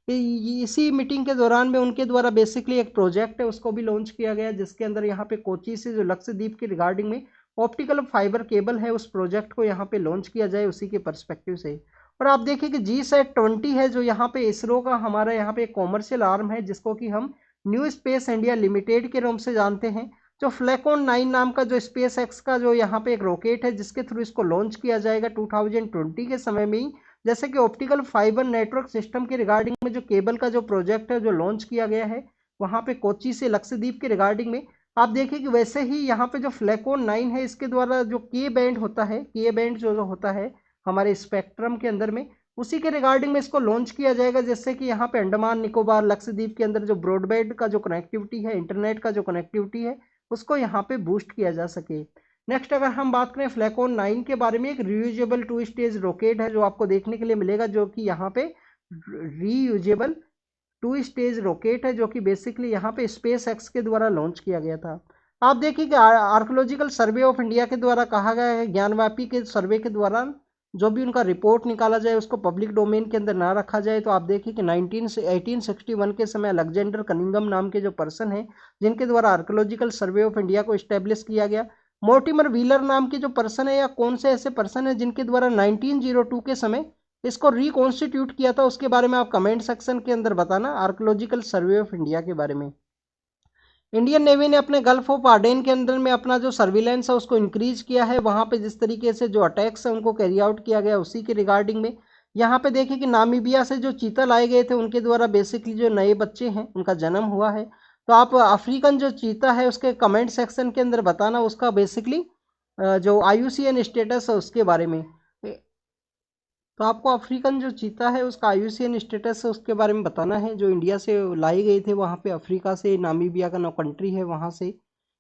इसी मीटिंग के दौरान में उनके द्वारा बेसिकली एक प्रोजेक्ट है उसको भी लॉन्च किया गया जिसके अंदर यहाँ पे कोची से जो लक्षद्वीप के रिगार्डिंग में ऑप्टिकल फाइबर केबल है उस प्रोजेक्ट को यहाँ पे लॉन्च किया जाए उसी के पर्सपेक्टिव से। और आप देखिए कि GSAT-20 है जो यहाँ पे इसरो का हमारा यहाँ पे एक कॉमर्शियल आर्म है जिसको कि हम न्यू स्पेस इंडिया लिमिटेड के नाम से जानते हैं। जो फ्लैकॉन 9 नाम का जो स्पेस एक्स का जो यहाँ पे एक रॉकेट है जिसके थ्रू इसको लॉन्च किया जाएगा 2020 के समय में ही। जैसे कि ऑप्टिकल फाइबर नेटवर्क सिस्टम के रिगार्डिंग में जो केबल का जो प्रोजेक्ट है जो लॉन्च किया गया है वहाँ पे कोची से लक्षद्वीप के रिगार्डिंग में। आप देखिए कि वैसे ही यहाँ पे जो फ्लैकॉन 9 है इसके द्वारा जो के बैंड होता है, के बैंड जो होता है हमारे स्पेक्ट्रम के अंदर में, उसी के रिगार्डिंग में इसको लॉन्च किया जाएगा। जैसे कि यहाँ पे अंडमान निकोबार लक्षद्वीप के अंदर जो ब्रॉडबैंड का जो कनेक्टिविटी है, इंटरनेट का जो कनेक्टिविटी है उसको यहाँ पे बूस्ट किया जा सके। नेक्स्ट अगर हम बात करें फ्लैकॉन 9 के बारे में, एक रीयूजेबल 2 स्टेज रॉकेट है जो आपको देखने के लिए मिलेगा, जो कि यहाँ पे रीयूजेबल 2 स्टेज रॉकेट है जो कि बेसिकली यहाँ पे स्पेस एक्स के द्वारा लॉन्च किया गया था। आप देखिए कि आर्कोलॉजिकल सर्वे ऑफ इंडिया के द्वारा कहा गया है ज्ञानवापी के सर्वे के द्वारा जो भी उनका रिपोर्ट निकाला जाए उसको पब्लिक डोमेन के अंदर ना रखा जाए। तो आप देखिए कि 1861 के समय अलेक्जेंडर कनिंघम नाम के जो पर्सन है जिनके द्वारा आर्कोलॉजिकल सर्वे ऑफ इंडिया को इस्टेब्लिश किया गया। मोर्टिमर व्हीलर नाम के जो पर्सन है या कौन से ऐसे पर्सन है जिनके द्वारा 1902 के समय इसको रिकॉन्स्टिट्यूट किया था, उसके बारे में आप कमेंट सेक्शन के अंदर बताना, आर्कोलॉजिकल सर्वे ऑफ इंडिया के बारे में। इंडियन नेवी ने अपने गल्फ ऑफ आडेन के अंदर में अपना जो सर्विलेंस है उसको इंक्रीज किया है। वहां पे जिस तरीके से जो अटैक्स है उनको कैरी आउट किया गया उसी के रिगार्डिंग में यहाँ पे देखिए कि नामीबिया से जो चीता लाए गए थे उनके द्वारा बेसिकली जो नए बच्चे हैं उनका जन्म हुआ है। तो आप अफ्रीकन जो चीता है उसके कमेंट सेक्शन के अंदर बताना उसका बेसिकली जो IUCN स्टेटस है उसके बारे में। तो आपको अफ्रीकन जो चीता है उसका IUCN स्टेटस है उसके बारे में बताना है, जो इंडिया से लाई गई थे वहाँ पे, अफ्रीका से, नामीबिया का कंट्री है वहाँ से।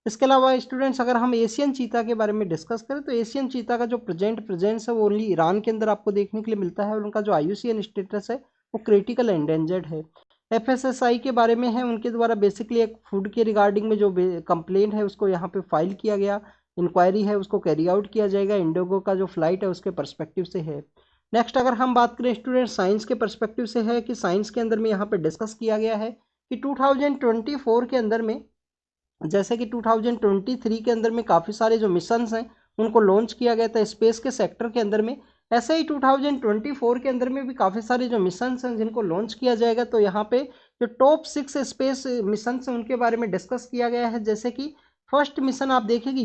इसके अलावा स्टूडेंट्स अगर हम एशियन चीता के बारे में डिस्कस करें तो एशियन चीता का जो प्रेजेंस है वो ओनली ईरान के अंदर आपको देखने के लिए मिलता है और उनका जो IUCN स्टेटस है वो क्रिटिकल एंडेंजर्ड है। FSSI के बारे में है, उनके द्वारा बेसिकली एक फूड के रिगार्डिंग में जो कंप्लेंट है उसको यहाँ पे फाइल किया गया, इंक्वायरी है उसको कैरी आउट किया जाएगा, इंडिगो का जो फ्लाइट है उसके परस्पेक्टिव से है। नेक्स्ट अगर हम बात करें स्टूडेंट साइंस के परस्पेक्टिव से है कि साइंस के अंदर में यहाँ पे डिस्कस किया गया है कि 2024 के अंदर में, जैसे कि 2023 के अंदर में काफ़ी सारे जो मिशंस हैं उनको लॉन्च किया गया था स्पेस के सेक्टर के अंदर में, ऐसे ही 2024 के अंदर में भी काफ़ी सारे जो मिशंस हैं जिनको लॉन्च किया जाएगा। तो यहाँ पे जो टॉप 6 स्पेस मिशंस हैं उनके बारे में डिस्कस किया गया है। जैसे कि फर्स्ट मिशन आप देखिए कि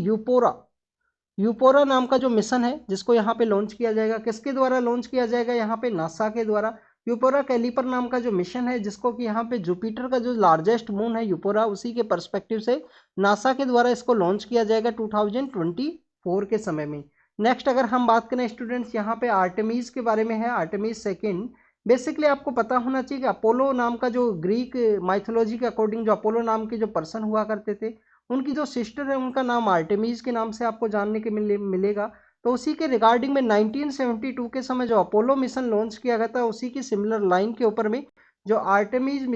यूपोरा नाम का जो मिशन है जिसको यहाँ पे लॉन्च किया जाएगा, किसके द्वारा लॉन्च किया जाएगा, यहाँ पे नासा के द्वारा। यूपोरा कैलिपर नाम का जो मिशन है जिसको कि यहाँ पे जुपिटर का जो लार्जेस्ट मून है यूपोरा, उसी के परस्पेक्टिव से नासा के द्वारा इसको लॉन्च किया जाएगा 2024 के समय में। नेक्स्ट अगर हम बात करें स्टूडेंट्स यहाँ पे आर्टेमिस के बारे में है, आर्टेमिस सेकेंड। बेसिकली आपको पता होना चाहिए कि अपोलो नाम का जो ग्रीक माइथोलॉजी के अकॉर्डिंग जो अपोलो नाम के जो पर्सन हुआ करते थे उनकी जो सिस्टर है उनका नाम आर्टेमिस के नाम से आपको जानने के मिलेगा। तो उसी के रिगार्डिंग में 1972 के समय जो अपोलो मिशन लॉन्च किया गया था उसी की सिमिलर लाइन के ऊपर में जो आर्टेमिस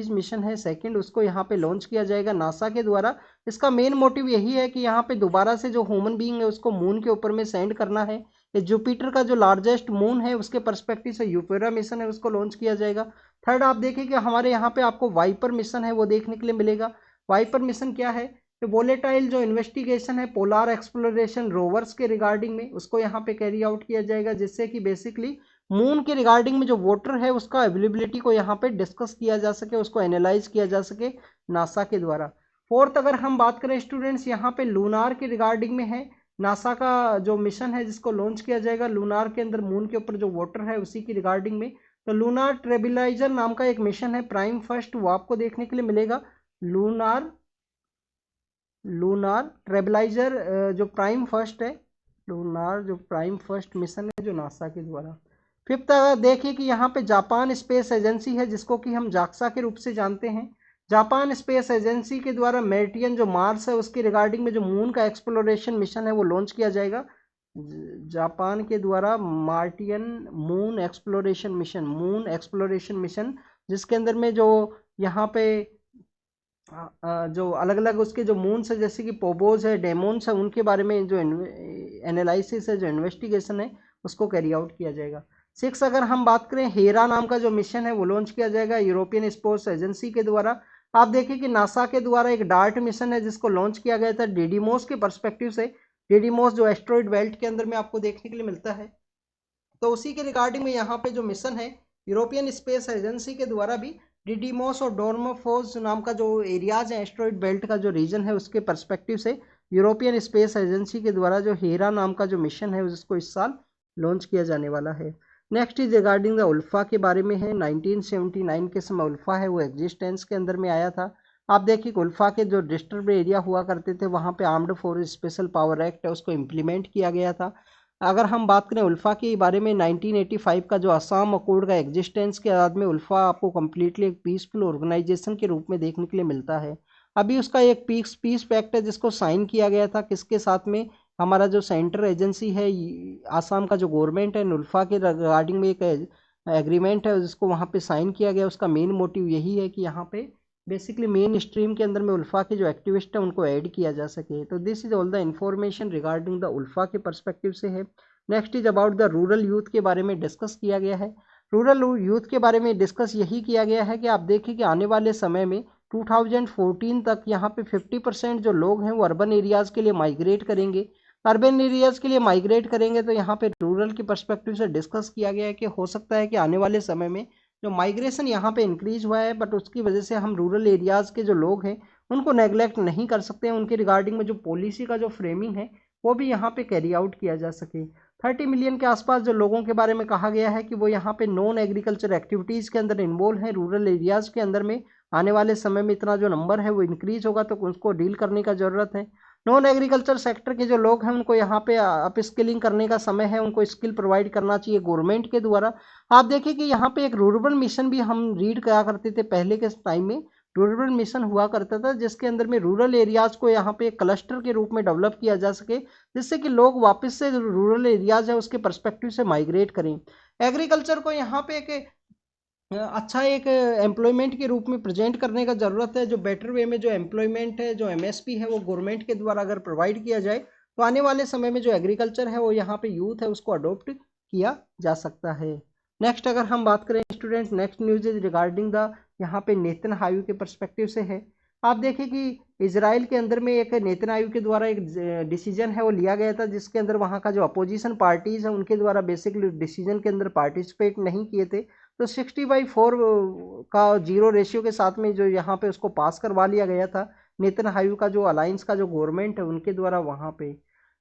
मिशन है सेकंड, उसको यहाँ पे लॉन्च किया जाएगा नासा के द्वारा। इसका मेन मोटिव यही है कि यहाँ पे दोबारा से जो ह्यूमन बीइंग है उसको मून के ऊपर में सेंड करना है। ये जुपिटर का जो लार्जेस्ट मून है उसके परस्पेक्टिव से यूपेरा मिशन है उसको लॉन्च किया जाएगा। थर्ड आप देखिए कि हमारे यहाँ पे आपको वाइपर मिशन है वो देखने के लिए मिलेगा। वाइपर मिशन क्या है, तो वोलेटाइल जो इन्वेस्टिगेशन है पोलार एक्सप्लोरेशन रोवर्स के रिगार्डिंग में उसको यहाँ पे कैरी आउट किया जाएगा, जिससे कि बेसिकली मून के रिगार्डिंग में जो वाटर है उसका अवेलेबिलिटी को यहाँ पे डिस्कस किया जा सके, उसको एनालाइज किया जा सके नासा के द्वारा। फोर्थ अगर हम बात करें स्टूडेंट्स यहाँ पे लूनार के रिगार्डिंग में है, नासा का जो मिशन है जिसको लॉन्च किया जाएगा लूनार के अंदर मून के ऊपर जो वाटर है उसी की रिगार्डिंग में। तो लूनार ट्रेबिलाइजर नाम का एक मिशन है प्राइम फर्स्ट, वो आपको देखने के लिए मिलेगा। लूनार ट्रेबलाइजर जो प्राइम फर्स्ट है, लूनार जो प्राइम फर्स्ट मिशन है जो नासा के द्वारा। फिफ्थ देखिए कि यहाँ पे जापान स्पेस एजेंसी है जिसको कि हम जाक्सा के रूप से जानते हैं। जापान स्पेस एजेंसी के द्वारा मेरिटियन जो मार्स है उसके रिगार्डिंग में जो मून का एक्सप्लोरेशन मिशन है वो लॉन्च किया जाएगा। जापान के द्वारा मार्टियन मून एक्सप्लोरेशन मिशन, जिसके अंदर में जो यहाँ पे जो अलग अलग उसके जो मून्स है जैसे कि पोबोज है, डेमोन्स है, उनके बारे में जो एनालिसिस है, जो इन्वेस्टिगेशन है उसको कैरी आउट किया जाएगा। 6 अगर हम बात करें हेरा नाम का जो मिशन है वो लॉन्च किया जाएगा यूरोपियन स्पेस एजेंसी के द्वारा। आप देखिए कि नासा के द्वारा एक डार्ट मिशन है जिसको लॉन्च किया गया था डिडीमोस के परस्पेक्टिव से। डिडीमोस जो एस्ट्रॉइड बेल्ट के अंदर में आपको देखने के लिए मिलता है, तो उसी के रिगार्डिंग में यहाँ पे जो मिशन है यूरोपियन स्पेस एजेंसी के द्वारा भी डिडीमोस और डोर्मोफोस नाम का जो एरियाज है एस्ट्रॉइड बेल्ट का जो रीजन है उसके परस्पेक्टिव से यूरोपियन स्पेस एजेंसी के द्वारा जो हेरा नाम का जो मिशन है उसको इस साल लॉन्च किया जाने वाला है। Next is regarding the ULFA के बारे में है। 1979 के समय उल्फा है वो एग्जिस्टेंस के अंदर में आया था। आप देखिए उल्फा के जो डिस्टर्ब एरिया हुआ करते थे वहाँ पे armed force special power act है उसको इम्प्लीमेंट किया गया था। अगर हम बात करें उल्फा के बारे में 1985 का जो असम अकॉर्ड का एग्जिस्टेंस के बाद में उल्फा आपको कम्प्लीटली एक पीसफुल ऑर्गेनाइजेशन के रूप में देखने के लिए मिलता है। अभी उसका एक पीस पैक्ट है जिसको साइन किया गया था किसके साथ में, हमारा जो सेंट्रल एजेंसी है आसाम का जो गवर्नमेंट है उल्फा के रिगार्डिंग में एक एग्रीमेंट है जिसको वहाँ पे साइन किया गया। उसका मेन मोटिव यही है कि यहाँ पे बेसिकली मेन स्ट्रीम के अंदर में उल्फा के जो एक्टिविस्ट है उनको ऐड किया जा सके। तो this is all the information regarding the ULFA के परस्पेक्टिव से है। Next is about the rural youth के बारे में डिस्कस किया गया है। रूरल यूथ के बारे में डिस्कस यही किया गया है कि आप देखिए कि आने वाले समय में 2014 तक यहाँ पे 50% जो लोग हैं वो अर्बन एरियाज़ के लिए माइग्रेट करेंगे। अर्बन एरियाज़ के लिए माइग्रेट करेंगे तो यहाँ पे रूरल की पर्सपेक्टिव से डिस्कस किया गया है कि हो सकता है कि आने वाले समय में जो माइग्रेशन यहाँ पे इंक्रीज हुआ है, बट उसकी वजह से हम रूरल एरियाज़ के जो लोग हैं उनको नेग्लेक्ट नहीं कर सकते हैं। उनके रिगार्डिंग में जो पॉलिसी का जो फ्रेमिंग है वो भी यहाँ पे कैरी आउट किया जा सके। 30 मिलियन के आसपास जो लोगों के बारे में कहा गया है कि वो यहाँ पे नॉन एग्रीकल्चर एक्टिविटीज़ के अंदर इन्वॉल्व हैं। रूरल एरियाज़ के अंदर में आने वाले समय में इतना जो नंबर है वो इंक्रीज होगा तो उसको डील करने का ज़रूरत है। नॉन एग्रीकल्चर सेक्टर के जो लोग हैं उनको यहाँ पे अप स्किलिंग करने का समय है, उनको स्किल प्रोवाइड करना चाहिए गवर्नमेंट के द्वारा। आप देखिए कि यहाँ पे एक रूरल मिशन भी हम रीड करा करते थे पहले के टाइम में। रूरल मिशन हुआ करता था जिसके अंदर में रूरल एरियाज़ को यहाँ पे एक क्लस्टर के रूप में डेवलप किया जा सके, जिससे कि लोग वापस से रूरल एरियाज़ है उसके पर्सपेक्टिव से माइग्रेट करें। एग्रीकल्चर को यहाँ पे एक अच्छा एक एम्प्लॉयमेंट के रूप में प्रेजेंट करने का ज़रूरत है। जो बेटर वे में जो एम्प्लॉयमेंट है, जो एमएसपी है वो गवर्नमेंट के द्वारा अगर प्रोवाइड किया जाए तो आने वाले समय में जो एग्रीकल्चर है वो यहाँ पे यूथ है उसको अडोप्ट किया जा सकता है। नेक्स्ट अगर हम बात करें student, next news is regarding the यहाँ पे नेतन्याहू के पर्सपेक्टिव से है। आप देखें कि इजराइल के अंदर में एक नेतन्याहू के द्वारा एक डिसीजन है वो लिया गया था, जिसके अंदर वहाँ का जो अपोजिशन पार्टीज है उनके द्वारा बेसिकली डिसीजन के अंदर पार्टिसिपेट नहीं किए थे। तो 60/4 का 0 रेशियो के साथ में जो यहाँ पे उसको पास करवा लिया गया था नेतन्याहू का जो अलायंस का जो गवर्नमेंट है उनके द्वारा वहाँ पे।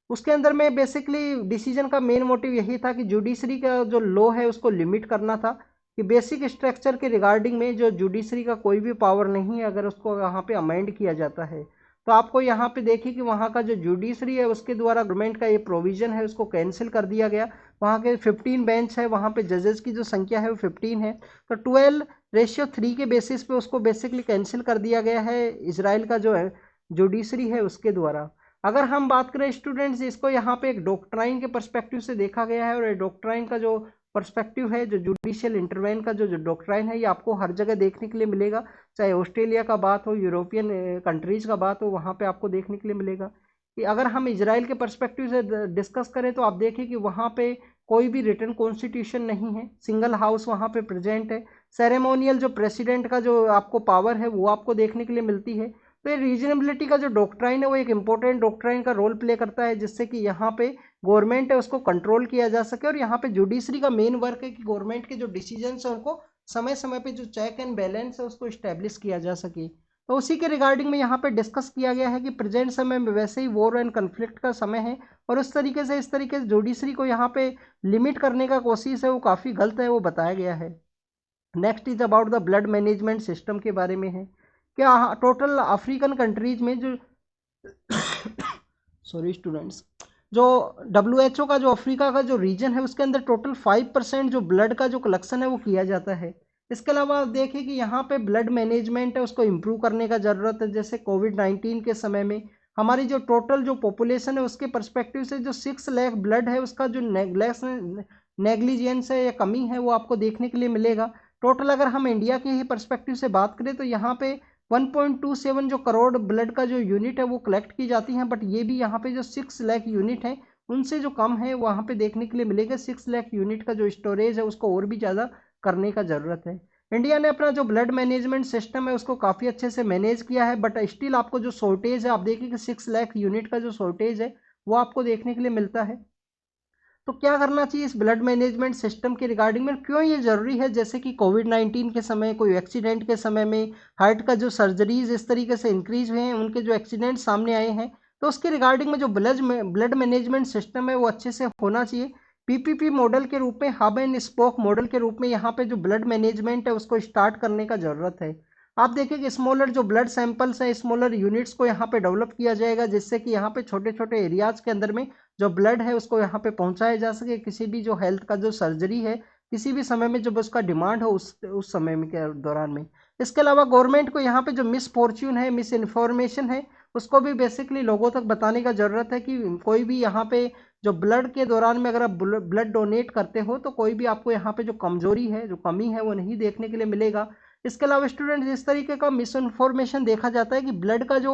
उसके अंदर में बेसिकली डिसीजन का मेन मोटिव यही था कि जुडिशरी का जो लॉ है उसको लिमिट करना था, कि बेसिक स्ट्रक्चर के रिगार्डिंग में जो जुडिशरी का कोई भी पावर नहीं है अगर उसको यहाँ पे अमेंड किया जाता है। तो आपको यहाँ पे देखिए कि वहाँ का जो जुडिशरी है उसके द्वारा गवर्नमेंट का ये प्रोविजन है उसको कैंसिल कर दिया गया। वहाँ के 15 बेंच है, वहाँ पे जजेस की जो संख्या है वो 15 है, तो 12:3 के बेसिस पे उसको बेसिकली कैंसिल कर दिया गया है इसराइल का जो है जुडिशरी है उसके द्वारा। अगर हम बात करें स्टूडेंट्स, इसको यहाँ पे एक डॉक्ट्राइन के पर्सपेक्टिव से देखा गया है, और डॉक्ट्राइन का जो पर्सपेक्टिव है, जो जुडिशियल इंटरवेंशन का जो डॉक्ट्राइन है, ये आपको हर जगह देखने के लिए मिलेगा। चाहे ऑस्ट्रेलिया का बात हो, यूरोपियन कंट्रीज का बात हो, वहाँ पे आपको देखने के लिए मिलेगा। कि अगर हम इजराइल के पर्सपेक्टिव से डिस्कस करें तो आप देखिए कि वहाँ पे कोई भी रिटन कॉन्स्टिट्यूशन नहीं है, सिंगल हाउस वहाँ पे प्रेजेंट है। सेरेमोनियल जो प्रेसिडेंट का जो आपको पावर है वो आपको देखने के लिए मिलती है। तो ये रीजनेबिलिटी का जो डॉक्ट्राइन है वो एक इंपॉर्टेंट डॉक्ट्राइन का रोल प्ले करता है, जिससे कि यहाँ पे गवर्नमेंट है उसको कंट्रोल किया जा सके। और यहाँ पे जुडिशरी का मेन वर्क है कि गवर्नमेंट के जो डिसीजंस है उनको समय समय पे जो चेक एंड बैलेंस है उसको इस्टेब्लिश किया जा सके। तो उसी के रिगार्डिंग में यहाँ पे डिस्कस किया गया है कि प्रेजेंट समय में वैसे ही वॉर एंड कन्फ्लिक्ट का समय है, और उस तरीके से इस तरीके से जुडिशरी को यहाँ पे लिमिट करने का कोशिश है वो काफ़ी गलत है, वो बताया गया है। Next is about the blood management system के बारे में है। क्या टोटल अफ्रीकन कंट्रीज में जो सॉरी स्टूडेंट्स, जो WHO का जो अफ्रीका का जो रीजन है उसके अंदर टोटल 5% जो ब्लड का जो कलेक्शन है वो किया जाता है। इसके अलावा आप देखिए कि यहाँ पे ब्लड मैनेजमेंट है उसको इम्प्रूव करने का ज़रूरत है। जैसे कोविड-19 के समय में हमारी जो टोटल जो पॉपुलेशन है उसके पर्सपेक्टिव से जो 6 लाख ब्लड है उसका जो नेग्लिजेंस है या कमी है वो आपको देखने के लिए मिलेगा। टोटल अगर हम इंडिया के ही पर्सपेक्टिव से बात करें तो यहाँ पे 1.27 जो करोड़ ब्लड का जो यूनिट है वो कलेक्ट की जाती हैं, बट ये भी यहाँ पे जो 6 लाख यूनिट है उनसे जो कम है वहाँ पे देखने के लिए मिलेगा। 6 लाख यूनिट का जो स्टोरेज है उसको और भी ज़्यादा करने का ज़रूरत है। इंडिया ने अपना जो ब्लड मैनेजमेंट सिस्टम है उसको काफ़ी अच्छे से मैनेज किया है, बट स्टिल आपको जो शॉर्टेज है, आप देखिए कि 6 लाख यूनिट का जो शॉर्टेज है वो आपको देखने के लिए मिलता है। तो क्या करना चाहिए इस ब्लड मैनेजमेंट सिस्टम के रिगार्डिंग में, क्यों ये ज़रूरी है? जैसे कि कोविड-19 के समय, कोई एक्सीडेंट के समय में हार्ट का जो सर्जरीज इस तरीके से इंक्रीज हुए हैं, उनके जो एक्सीडेंट सामने आए हैं, तो उसके रिगार्डिंग में जो ब्लड मैनेजमेंट सिस्टम है वो अच्छे से होना चाहिए। PPP मॉडल के रूप में, हब एंड स्पोक मॉडल के रूप में यहाँ पे जो ब्लड मैनेजमेंट है उसको स्टार्ट करने का ज़रूरत है। आप देखिए कि स्मॉलर जो ब्लड सैंपल्स हैं, स्मॉलर यूनिट्स को यहाँ पे डेवलप किया जाएगा, जिससे कि यहाँ पे छोटे छोटे एरियाज़ के अंदर में जो ब्लड है उसको यहाँ पे पहुँचाया जा सके। किसी भी जो हेल्थ का जो सर्जरी है किसी भी समय में जब उसका डिमांड हो उस समय में के दौरान में। इसके अलावा गवर्नमेंट को यहाँ पे जो मिस फॉर्च्यून है, मिस इन्फॉर्मेशन है, उसको भी बेसिकली लोगों तक बताने का ज़रूरत है कि कोई भी यहाँ पे जो ब्लड के दौरान में अगर आप ब्लड डोनेट करते हो तो कोई भी आपको यहाँ पे जो कमजोरी है, जो कमी है, वो नहीं देखने के लिए मिलेगा। इसके अलावा स्टूडेंट इस तरीके का मिस इन्फॉर्मेशन देखा जाता है कि ब्लड का जो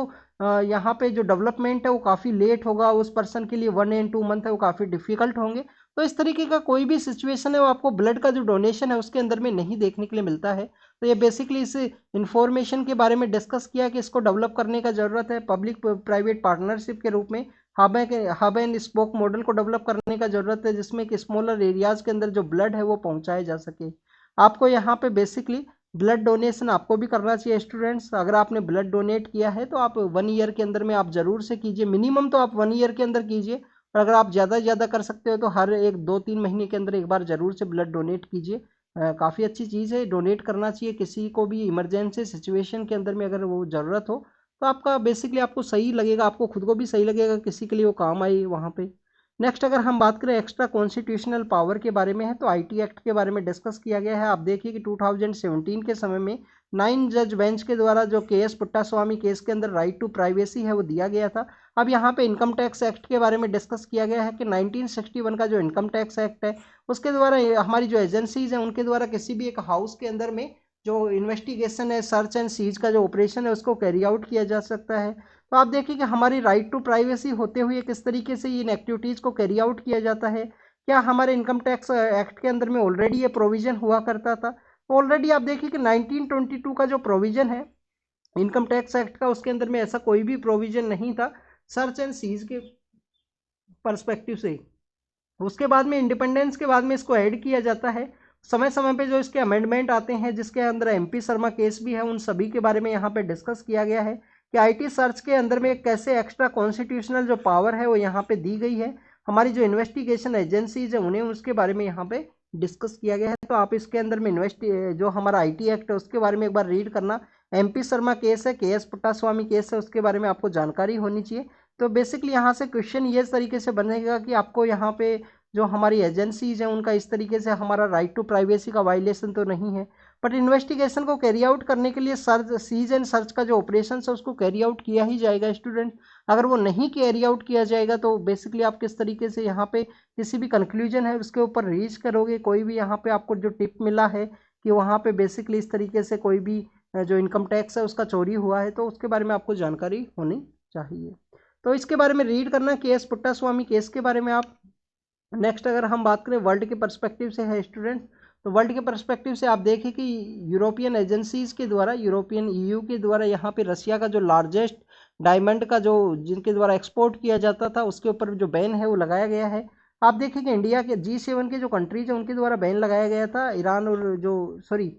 यहाँ पे जो डेवलपमेंट है वो काफ़ी लेट होगा, उस पर्सन के लिए 1 and 2 मंथ है वो काफ़ी डिफिकल्ट होंगे। तो इस तरीके का कोई भी सिचुएशन है वो आपको ब्लड का जो डोनेशन है उसके अंदर में नहीं देखने के लिए मिलता है। तो ये बेसिकली इस इंफॉर्मेशन के बारे में डिस्कस किया कि इसको डेवलप करने का ज़रूरत है, पब्लिक प्राइवेट पार्टनरशिप के रूप में हब एंड स्पोक मॉडल को डेवलप करने का ज़रूरत है, जिसमें कि स्मॉलर एरियाज़ के अंदर जो ब्लड है वो पहुंचाया जा सके। आपको यहाँ पे बेसिकली ब्लड डोनेशन आपको भी करना चाहिए स्टूडेंट्स। अगर आपने ब्लड डोनेट किया है तो आप 1 ईयर के अंदर में आप ज़रूर से कीजिए, मिनिमम तो आप 1 ईयर के अंदर कीजिए, और अगर आप ज़्यादा से ज़्यादा कर सकते हो तो हर एक 2-3 महीने के अंदर एक बार ज़रूर से ब्लड डोनेट कीजिए। काफ़ी अच्छी चीज़ है, डोनेट करना चाहिए। किसी को भी इमरजेंसी सिचुएशन के अंदर में अगर वो ज़रूरत हो तो आपका बेसिकली आपको सही लगेगा, आपको खुद को भी सही लगेगा, किसी के लिए वो काम आई वहाँ पे। नेक्स्ट अगर हम बात करें एक्स्ट्रा कॉन्स्टिट्यूशनल पावर के बारे में है तो आईटी एक्ट के बारे में डिस्कस किया गया है। आप देखिए कि 2017 के समय में 9 जज बेंच के द्वारा जो केएस पुट्टास्वामी केस के अंदर राइट टू प्राइवेसी है वो दिया गया था। अब यहाँ पे इनकम टैक्स एक्ट के बारे में डिस्कस किया गया है कि 1961 का जो इनकम टैक्स एक्ट है उसके द्वारा हमारी जो एजेंसीज हैं उनके द्वारा किसी भी एक हाउस के अंदर में जो इन्वेस्टिगेशन है, सर्च एंड सीज का जो ऑपरेशन है उसको कैरी आउट किया जा सकता है। तो आप देखिए कि हमारी राइट टू प्राइवेसी होते हुए किस तरीके से इन एक्टिविटीज़ को कैरी आउट किया जाता है। क्या हमारे इनकम टैक्स एक्ट के अंदर में ऑलरेडी ये प्रोविज़न हुआ करता था? ऑलरेडी आप देखिए कि 1922 का जो प्रोविज़न है इनकम टैक्स एक्ट का उसके अंदर में ऐसा कोई भी प्रोविज़न नहीं था सर्च एंड सीज के पर्सपेक्टिव से। उसके बाद में इंडिपेंडेंस के बाद में इसको ऐड किया जाता है। समय समय पे जो इसके अमेंडमेंट आते हैं जिसके अंदर एमपी शर्मा केस भी है, उन सभी के बारे में यहाँ पे डिस्कस किया गया है कि आईटी सर्च के अंदर में कैसे एक्स्ट्रा कॉन्स्टिट्यूशनल जो पावर है वो यहाँ पे दी गई है। हमारी जो इन्वेस्टिगेशन एजेंसीज है उन्हें उसके बारे में यहाँ पे डिस्कस किया गया है। तो आप इसके अंदर में जो हमारा आईटी एक्ट है उसके बारे में एक बार रीड करना। एमपी शर्मा केस है, केएस पुट्टास्वामी केस है, उसके बारे में आपको जानकारी होनी चाहिए। तो बेसिकली यहाँ से क्वेश्चन ये तरीके से बनेगा कि आपको यहाँ पे जो हमारी एजेंसीज हैं उनका इस तरीके से हमारा राइट टू प्राइवेसी का वायलेशन तो नहीं है, बट इन्वेस्टिगेशन को कैरी आउट करने के लिए सर्च सीज एंड सर्च का जो ऑपरेशन है उसको कैरी आउट किया ही जाएगा स्टूडेंट। अगर वो नहीं कैरी आउट किया जाएगा तो बेसिकली आप किस तरीके से यहाँ पे किसी भी कंक्लूजन है उसके ऊपर रीच करोगे। कोई भी यहाँ पे आपको जो टिप मिला है कि वहाँ पे बेसिकली इस तरीके से कोई भी जो इनकम टैक्स है उसका चोरी हुआ है तो उसके बारे में आपको जानकारी होनी चाहिए। तो इसके बारे में रीड करना केएस पुट्टास्वामी केस के बारे में आप। नेक्स्ट अगर हम बात करें वर्ल्ड के पर्सपेक्टिव से है स्टूडेंट, तो वर्ल्ड के पर्सपेक्टिव से आप देखें कि यूरोपियन एजेंसीज के द्वारा, यूरोपियन ईयू के द्वारा यहाँ पे रसिया का जो लार्जेस्ट डायमंड का जो जिनके द्वारा एक्सपोर्ट किया जाता था उसके ऊपर जो बैन है वो लगाया गया है। आप देखें कि इंडिया के G7 के जो कंट्रीज हैं उनके द्वारा बैन लगाया गया था ईरान और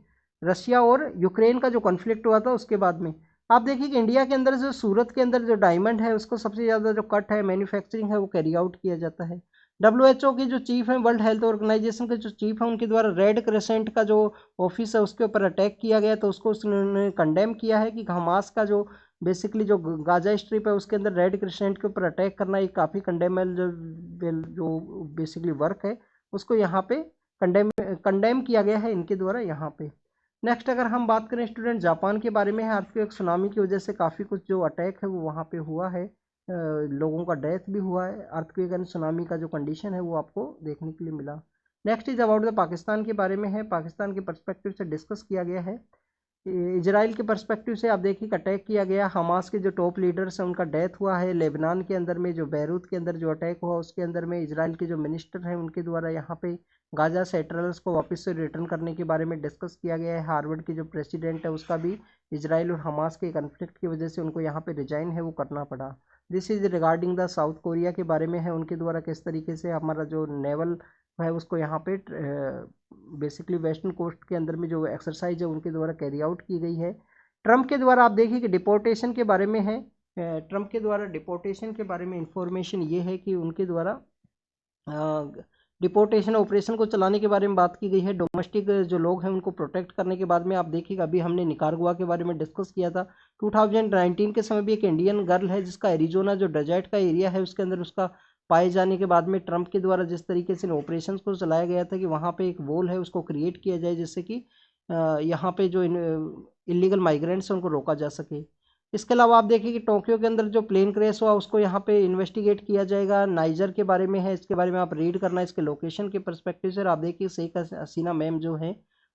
रशिया और यूक्रेन का जो कॉन्फ्लिक्ट हुआ था उसके बाद में। आप देखिए कि इंडिया के अंदर जो सूरत के अंदर जो डायमंड है उसको सबसे ज़्यादा जो कट है मैन्युफैक्चरिंग है वो कैरी आउट किया जाता है। WHO के जो चीफ हैं, वर्ल्ड हेल्थ ऑर्गेनाइजेशन के जो चीफ हैं, उनके द्वारा रेड क्रिसेंट का जो ऑफिस है उसके ऊपर अटैक किया गया तो उसको उन्होंने कंडेम किया है कि हमास का जो बेसिकली जो गाजा स्ट्रिप है उसके अंदर रेड क्रिसेंट के ऊपर अटैक करना एक काफ़ी कंडेमेबल जो बेसिकली वर्क है उसको यहाँ पे कंडेम किया गया है इनके द्वारा यहाँ पे। नेक्स्ट अगर हम बात करें स्टूडेंट जापान के बारे में है, अर्थक्वेक सुनामी की वजह से काफ़ी कुछ जो अटैक है वो वहाँ पे हुआ है, लोगों का डेथ भी हुआ है। अर्थक्वेक एंड सुनामी का जो कंडीशन है वो आपको देखने के लिए मिला। Next is about the Pakistan के बारे में है, पाकिस्तान के पर्सपेक्टिव से डिस्कस किया गया है। इजराइल के पर्सपेक्टिव से आप देखिए अटैक किया गया, हमास के जो टॉप लीडर्स हैं उनका डेथ हुआ है। लेबनान के अंदर में जो बैरूत के अंदर जो अटैक हुआ उसके अंदर में इजराइल के जो मिनिस्टर हैं उनके द्वारा यहाँ पे गाजा सेटलर्स को वापस से रिटर्न करने के बारे में डिस्कस किया गया है। हार्वर्ड के जो प्रेसिडेंट है उसका भी इजराइल और हमास के कन्फ्लिक्ट की वजह से उनको यहाँ पे रिजाइन है वो करना पड़ा। This is regarding the south Korea के बारे में है, उनके द्वारा किस तरीके से हमारा जो नेवल है उसको यहाँ पे बेसिकली वेस्टर्न कोस्ट के अंदर में जो एक्सरसाइज है उनके द्वारा कैरी आउट की गई है। ट्रंप के द्वारा आप देखिए कि डिपोर्टेशन के बारे में है, ट्रंप के द्वारा डिपोर्टेशन के बारे में इंफॉर्मेशन ये है कि उनके द्वारा डिपोर्टेशन ऑपरेशन को चलाने के बारे में बात की गई है। डोमेस्टिक जो लोग हैं उनको प्रोटेक्ट करने के बाद में आप देखिएगा अभी हमने निकारागुआ के बारे में डिस्कस किया था 2019 के समय भी एक इंडियन गर्ल है जिसका एरिजोना जो डेजर्ट का एरिया है उसके अंदर उसका पाए जाने के बाद में ट्रंप के द्वारा जिस तरीके से ऑपरेशंस को चलाया गया था कि वहाँ पे एक वॉल है उसको क्रिएट किया जाए जिससे कि यहाँ पे जो इलीगल माइग्रेंट्स हैं उनको रोका जा सके। इसके अलावा आप देखिए कि टोक्यो के अंदर जो प्लेन क्रैश हुआ उसको यहाँ पे इन्वेस्टिगेट किया जाएगा। नाइजर के बारे में है, इसके बारे में आप रीड करना इसके लोकेशन के पर्सपेक्टिव से। आप देखिए शेख हसीना मैम जो है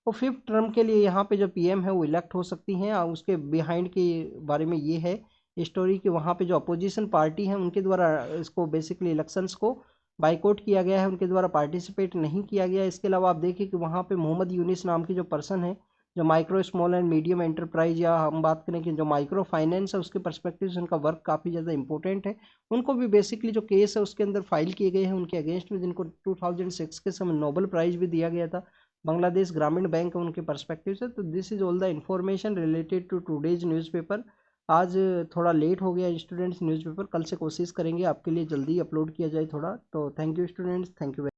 वो 5th टर्म के लिए यहाँ पे जो PM है वो इलेक्ट हो सकती हैं। और उसके बिहाइंड के बारे में ये है स्टोरी कि वहाँ पे जो अपोजिशन पार्टी है उनके द्वारा इसको बेसिकली इलेक्शंस को बाइकआउट किया गया है, उनके द्वारा पार्टिसिपेट नहीं किया गया। इसके अलावा आप देखिए कि वहाँ पे मोहम्मद यूनिस नाम की जो पर्सन है, जो micro small and medium enterprise, या हम बात करें कि जो माइक्रो फाइनेंस है, उसके पर्सपेक्टिव से उनका वर्क काफ़ी ज़्यादा इंपॉर्टेंट है। उनको भी बेसिकली जो केस है उसके अंदर फाइल किए गए हैं उनके अगेंस्ट में, जिनको 2006 के समय नोबेल प्राइज भी दिया गया था। बांग्लादेश ग्रामीण बैंक है उनके पर्सपेक्टिव से। तो this is all the information related to today's newspaper. आज थोड़ा लेट हो गया स्टूडेंट्स न्यूज़पेपर, कल से कोशिश करेंगे आपके लिए जल्दी अपलोड किया जाए थोड़ा। तो thank you students, thank you.